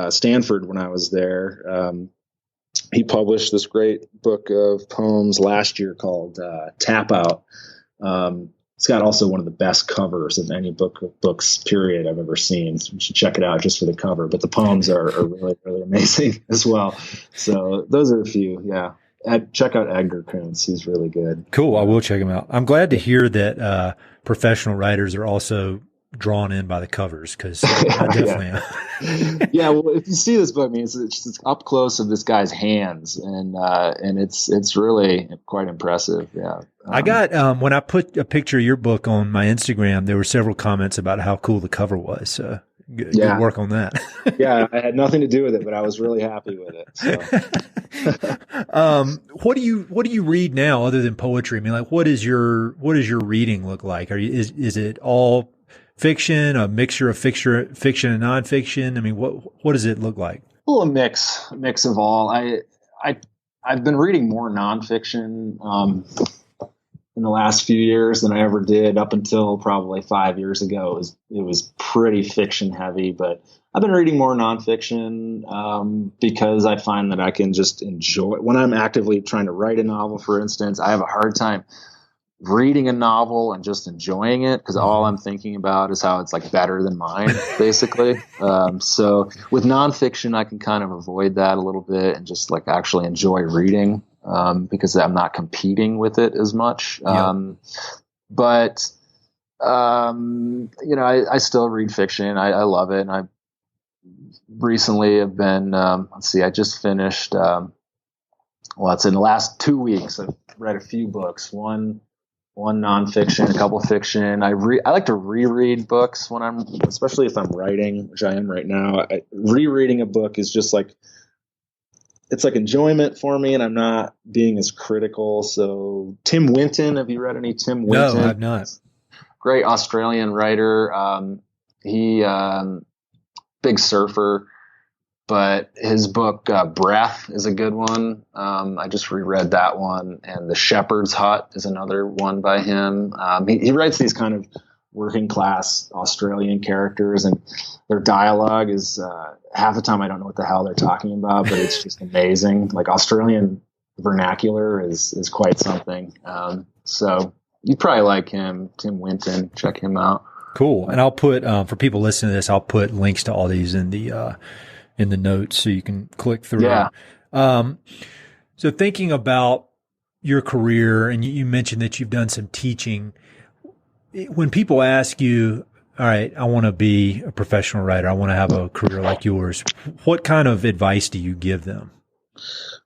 Stanford when I was there. He published this great book of poems last year called Tap Out. It's got also one of the best covers of any books period I've ever seen. So you should check it out just for the cover. But the poems are really, really amazing as well. So those are a few. Yeah. Check out Edgar Kuntz. He's really good. Cool. I will check him out. I'm glad to hear that professional writers are also drawn in by the covers, because I definitely am. Yeah. Well, if you see this book, I mean, it's up close of this guy's hands, and it's really quite impressive. Yeah. I got when I put a picture of your book on my Instagram, there were several comments about how cool the cover was. So good work on that. Yeah, I had nothing to do with it, but I was really happy with it. So. What do you read now other than poetry? I mean, like, what does your reading look like? Is it all fiction, a mixture of fiction and nonfiction? I mean, what does it look like? Well, a mix of all. I've been reading more nonfiction in the last few years than I ever did up until probably 5 years ago. It was pretty fiction heavy, but I've been reading more nonfiction because I find that I can just enjoy when I'm actively trying to write a novel. For instance, I have a hard time reading a novel and just enjoying it because all I'm thinking about is how it's like better than mine, basically. So with nonfiction, I can kind of avoid that a little bit and just like actually enjoy reading because I'm not competing with it as much. But I still read fiction. I love it. And I recently have been, I just finished, it's in the last 2 weeks. I've read a few books, one nonfiction, a couple fiction. I like to reread books especially if I'm writing, which I am right now. Rereading a book is just like, it's like enjoyment for me, and I'm not being as critical. So Tim Winton, have you read any Tim Winton? No, I've not. Great Australian writer. He big surfer, but his book Breath is a good one. I just reread that one, and The Shepherd's Hut is another one by him. He writes these kind of working class Australian characters, and their dialogue is half the time I don't know what the hell they're talking about, but it's just amazing. Like Australian vernacular is quite something. So you'd probably like him, Tim Winton. Check him out. Cool. And I'll put for people listening to this, I'll put links to all these in the notes so you can click through. Yeah. So thinking about your career, and you mentioned that you've done some teaching. When people ask you, all right, I want to be a professional writer, I want to have a career like yours, what kind of advice do you give them?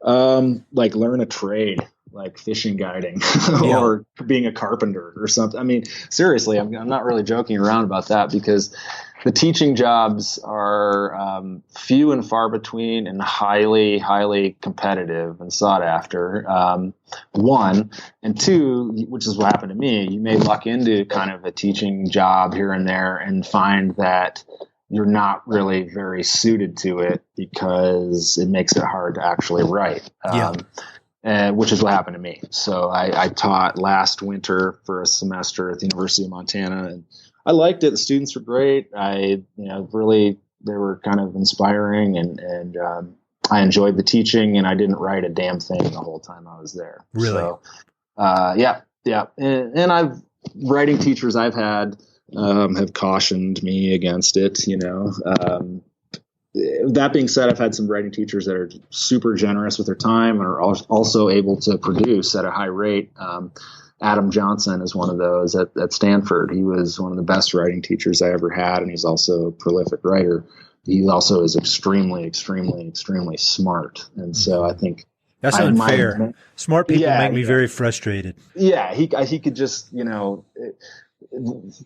Like learn a trade, like fishing guiding or being a carpenter or something. I mean, seriously, I'm not really joking around about that because the teaching jobs are few and far between and highly, highly competitive and sought after. One, and two, which is what happened to me, you may luck into kind of a teaching job here and there and find that you're not really very suited to it because it makes it hard to actually write. Which is what happened to me. So I taught last winter for a semester at the University of Montana, and I liked it. The students were great. Really, they were kind of inspiring, and I enjoyed the teaching, and I didn't write a damn thing the whole time I was there. Really? So, yeah. And writing teachers I've had have cautioned me against it, That being said, I've had some writing teachers that are super generous with their time and are also able to produce at a high rate. Adam Johnson is one of those at Stanford. He was one of the best writing teachers I ever had, and he's also a prolific writer. He also is extremely, extremely, extremely smart. And so I think that's unfair. Smart people make me very frustrated. Yeah, he could just,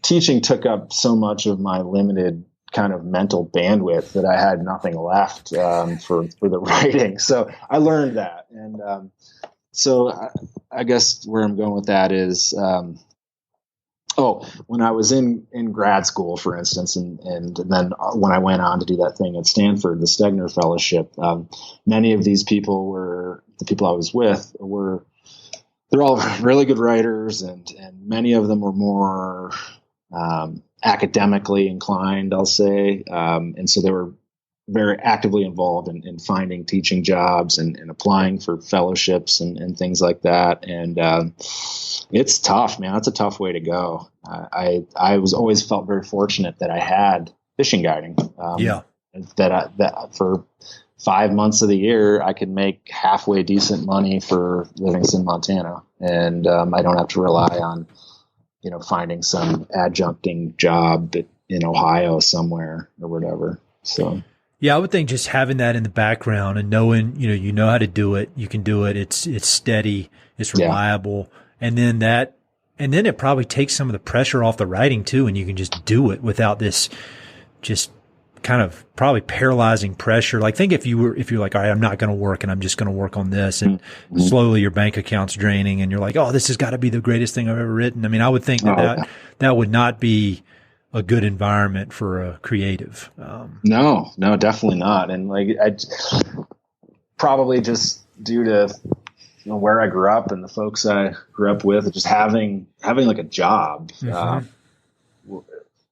teaching took up so much of my limited kind of mental bandwidth that I had nothing left for the writing. So I learned that. And so I guess where I'm going with that is Oh, when I was in grad school, for instance, and then when I went on to do that thing at Stanford, the Stegner Fellowship, many of these people were the people I was with they're all really good writers, and many of them were more academically inclined, I'll say, and so they were very actively involved in finding teaching jobs and applying for fellowships and things like that. And it's tough, man. That's a tough way to go. I was always felt very fortunate that I had fishing guiding. That for 5 months of the year, I could make halfway decent money for Livingston, Montana. And I don't have to rely on, finding some adjuncting job in Ohio somewhere or whatever. So. Yeah, I would think just having that in the background and knowing, you know how to do it, you can do it. It's steady, it's reliable. And then it probably takes some of the pressure off the writing too. And you can just do it without this just kind of probably paralyzing pressure. Like think if you're like, all right, I'm not going to work and I'm just going to work on this, and slowly your bank account's draining and you're like, oh, this has got to be the greatest thing I've ever written. I mean, I would think that would not be a good environment for a creative. No, definitely not. And like, I probably just due to where I grew up and the folks I grew up with, just having like a job.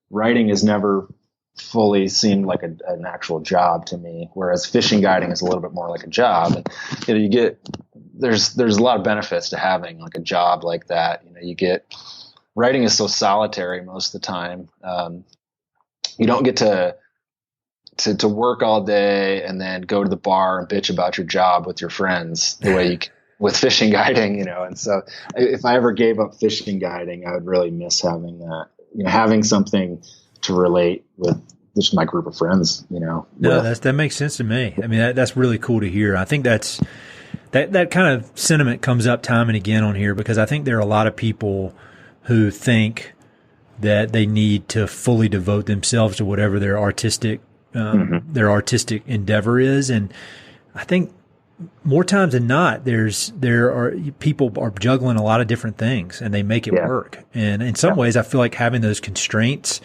Writing has never fully seemed like an actual job to me, whereas fishing guiding is a little bit more like a job. And there's a lot of benefits to having like a job like that. Writing is so solitary most of the time. You don't get to work all day and then go to the bar and bitch about your job with your friends the way you can with fishing guiding, And so if I ever gave up fishing guiding, I would really miss having that, having something to relate with just my group of friends, No, that makes sense to me. I mean, that's really cool to hear. I think that kind of sentiment comes up time and again on here, because I think there are a lot of people who think that they need to fully devote themselves to whatever their artistic endeavor is. And I think more times than not, people are juggling a lot of different things and they make it work. And in some ways, I feel like having those constraints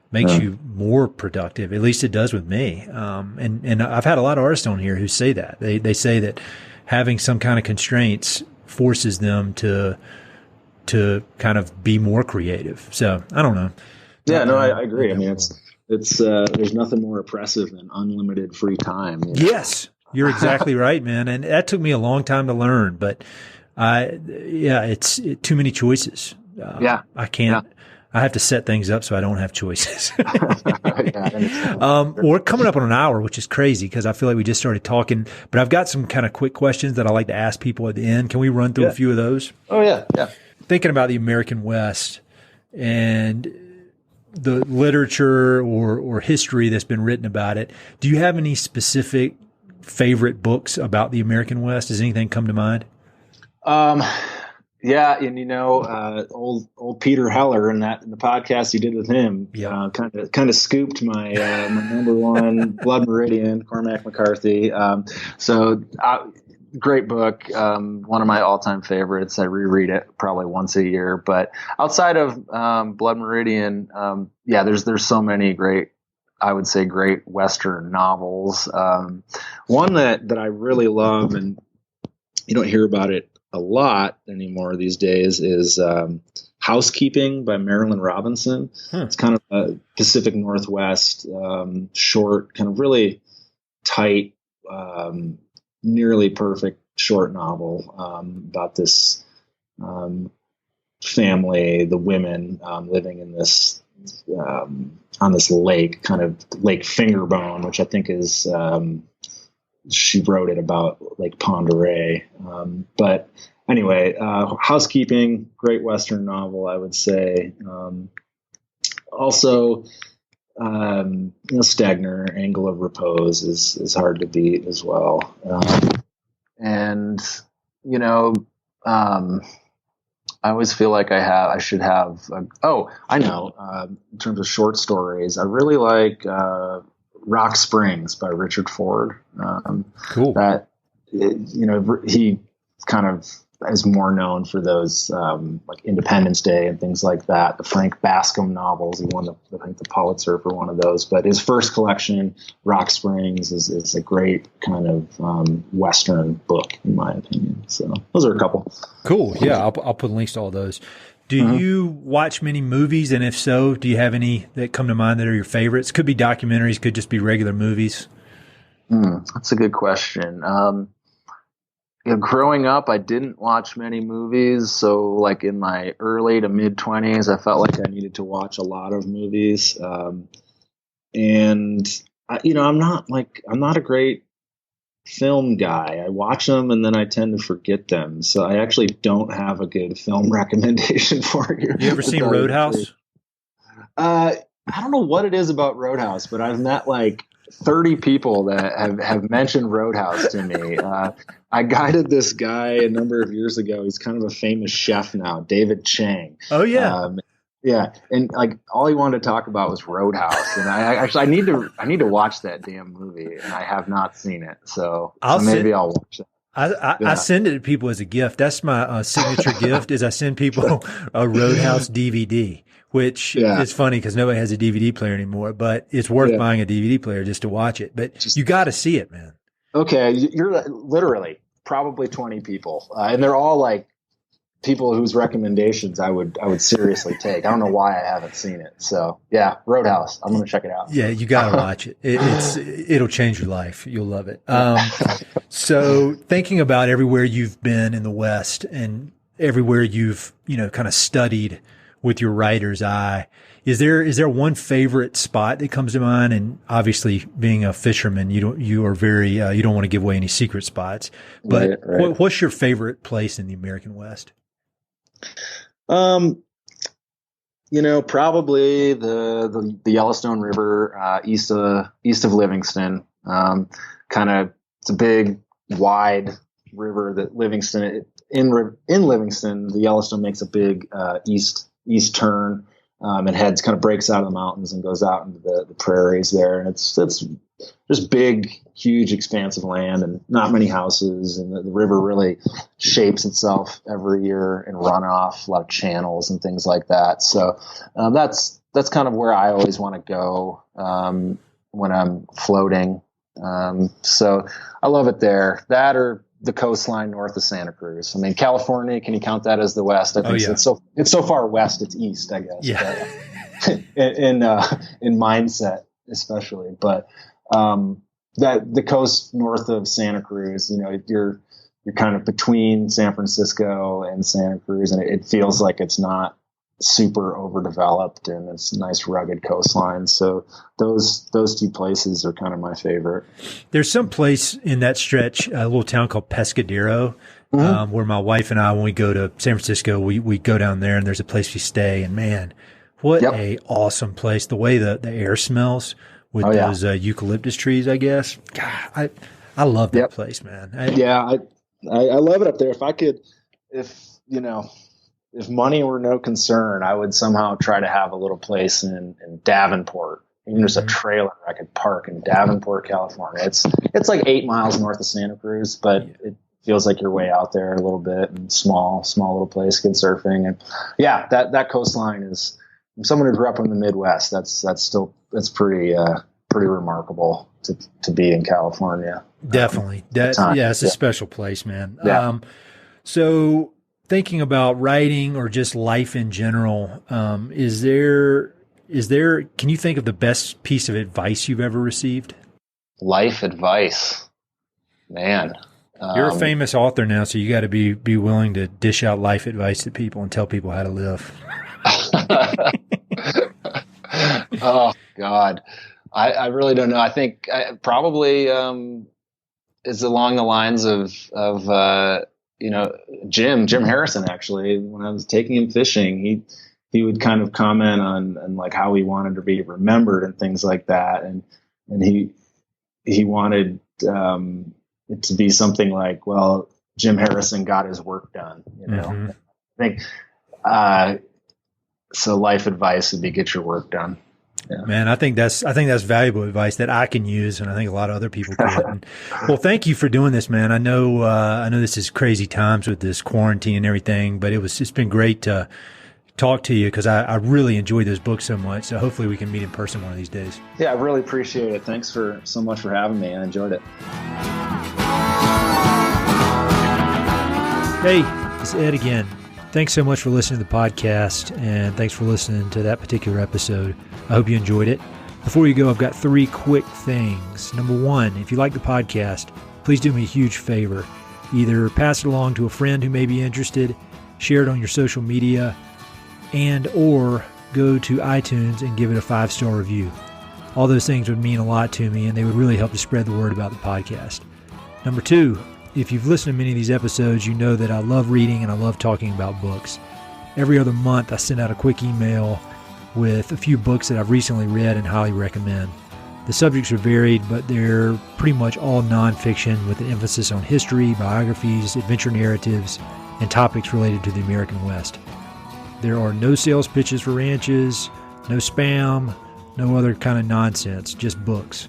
makes you more productive. At least it does with me. And I've had a lot of artists on here who say that. They say that having some kind of constraints forces them to kind of be more creative. So I don't know. Yeah, no, I agree. I mean, it's there's nothing more oppressive than unlimited free time. Yes, you're exactly right, man. And that took me a long time to learn, but it's too many choices. I can't. Yeah. I have to set things up so I don't have choices. We're coming up on an hour, which is crazy because I feel like we just started talking, but I've got some kind of quick questions that I like to ask people at the end. Can we run through a few of those? Oh yeah. Thinking about the American West and the literature or history that's been written about it, do you have any specific favorite books about the American West? Does anything come to mind? Yeah, and old Peter Heller in the podcast you did with him, kind of scooped my my number one Blood Meridian, Cormac McCarthy. Great book, one of my all-time favorites. I reread it probably once a year. But outside of Blood Meridian, there's so many great Western novels. One that I really love, and you don't hear about it a lot anymore these days, is Housekeeping by Marilynne Robinson. It's kind of a Pacific Northwest, short, kind of really tight, nearly perfect short novel about this family, the women living in this on this lake, kind of Lake Fingerbone, which I think is she wrote it about Lake Pend Oreille. But anyway, Housekeeping, great Western novel, I would say. Also, Stegner, Angle of Repose is hard to beat as well. I always feel like I should have. In terms of short stories, I really like Rock Springs by Richard Ford. Cool. That he kind of is more known for those like Independence Day and things like that. The Frank Bascom novels, he won I think the Pulitzer for one of those. But his first collection, Rock Springs, is a great kind of Western book, in my opinion. So those are a couple. Cool. Yeah, I'll put links to all those. Do you watch many movies? And if so, do you have any that come to mind that are your favorites? Could be documentaries, could just be regular movies. That's a good question. Growing up, I didn't watch many movies. So like in my early to mid 20s, I felt like I needed to watch a lot of movies. And I'm not a great film guy. I watch them and then I tend to forget them. So I actually don't have a good film recommendation for you. You ever seen Roadhouse? I don't know what it is about Roadhouse, but I've met like 30 people that have mentioned Roadhouse to me. I guided this guy a number of years ago. He's kind of a famous chef now, David Chang. Oh yeah. Yeah. And like all he wanted to talk about was Roadhouse. And I need to watch that damn movie, and I have not seen it. So maybe I'll watch it. I send it to people as a gift. That's my signature gift is I send people a Roadhouse DVD, which is funny because nobody has a DVD player anymore, but it's worth buying a DVD player just to watch it. But you got to see it, man. Okay. You're literally probably 20 people. And they're all like people whose recommendations I would seriously take. I don't know why I haven't seen it. So yeah, Roadhouse. I'm going to check it out. Yeah, you got to watch it. It'll change your life. You'll love it. So thinking about everywhere you've been in the West and everywhere you've, kind of studied with your writer's eye, is there one favorite spot that comes to mind? And obviously being a fisherman, you don't want to give away any secret spots, but right. What's your favorite place in the American West? Probably the Yellowstone River, east of Livingston. It's a big, wide river that Livingston in Livingston, the Yellowstone makes a big, east turn, and breaks out of the mountains and goes out into the prairies there. And it's just big, huge, expansive land and not many houses. And the river really shapes itself every year in runoff, a lot of channels and things like that. So that's kind of where I always want to go when I'm floating. So I love it there. That or the coastline north of Santa Cruz. I mean, California, can you count that as the West? I think it's so far west, it's east, I guess. Yeah. in mindset, especially. But that the coast north of Santa Cruz, you're kind of between San Francisco and Santa Cruz, and it feels like it's not super overdeveloped, and it's a nice rugged coastline. So those two places are kind of my favorite. There's some place in that stretch, a little town called Pescadero, where my wife and I, when we go to San Francisco, we go down there, and there's a place we stay, and man, what a awesome place. The way the air smells with those eucalyptus trees, I guess. God, I love that place, man. I love it up there. If money were no concern, I would somehow try to have a little place in Davenport. Even there's a trailer I could park in Davenport, California. It's like 8 miles north of Santa Cruz, but it feels like you're way out there a little bit, and small little place, good surfing. And that coastline is, someone who grew up in the Midwest, that's pretty remarkable to be in California. Definitely. It's a special place, man. Yeah. So thinking about writing or just life in general, is there, can you think of the best piece of advice you've ever received? Life advice, man. You're a famous author now, so you got to be willing to dish out life advice to people and tell people how to live. Oh God. I really don't know. I think probably is along the lines of Jim Harrison. Actually, when I was taking him fishing, he would kind of comment on like how he wanted to be remembered and things like that, and he wanted it to be something like, well, Jim Harrison got his work done. I think so. Life advice would be get your work done. Yeah. Man, I think that's valuable advice that I can use, and I think a lot of other people could. And, well, thank you for doing this, man. I know this is crazy times with this quarantine and everything, but it's been great to talk to you because I really enjoyed those books so much. So hopefully we can meet in person one of these days. Yeah, I really appreciate it. Thanks so much for having me. I enjoyed it. Hey, it's Ed again. Thanks so much for listening to the podcast, and thanks for listening to that particular episode. I hope you enjoyed it. Before you go, I've got 3 quick things. Number 1, if you like the podcast, please do me a huge favor. Either pass it along to a friend who may be interested, share it on your social media, and or go to iTunes and give it a 5-star review. All those things would mean a lot to me, and they would really help to spread the word about the podcast. Number 2, if you've listened to many of these episodes, you know that I love reading and I love talking about books. Every other month, I send out a quick email with a few books that I've recently read and highly recommend. The subjects are varied, but they're pretty much all nonfiction with an emphasis on history, biographies, adventure narratives, and topics related to the American West. There are no sales pitches for ranches, no spam, no other kind of nonsense, just books.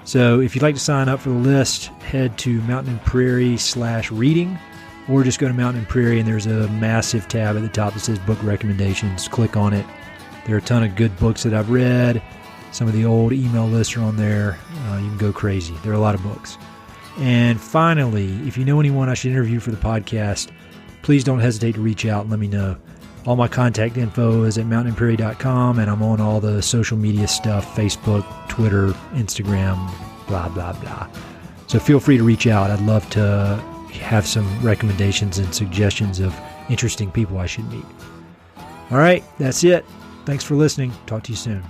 So if you'd like to sign up for the list, head to Mountain and Prairie/reading, or just go to Mountain and Prairie and there's a massive tab at the top that says book recommendations. Click on it. There are a ton of good books that I've read. Some of the old email lists are on there. You can go crazy. There are a lot of books. And finally, if you know anyone I should interview for the podcast, please don't hesitate to reach out and let me know. All my contact info is at mountainandprairie.com, and I'm on all the social media stuff, Facebook, Twitter, Instagram, blah, blah, blah. So feel free to reach out. I'd love to have some recommendations and suggestions of interesting people I should meet. All right, that's it. Thanks for listening. Talk to you soon.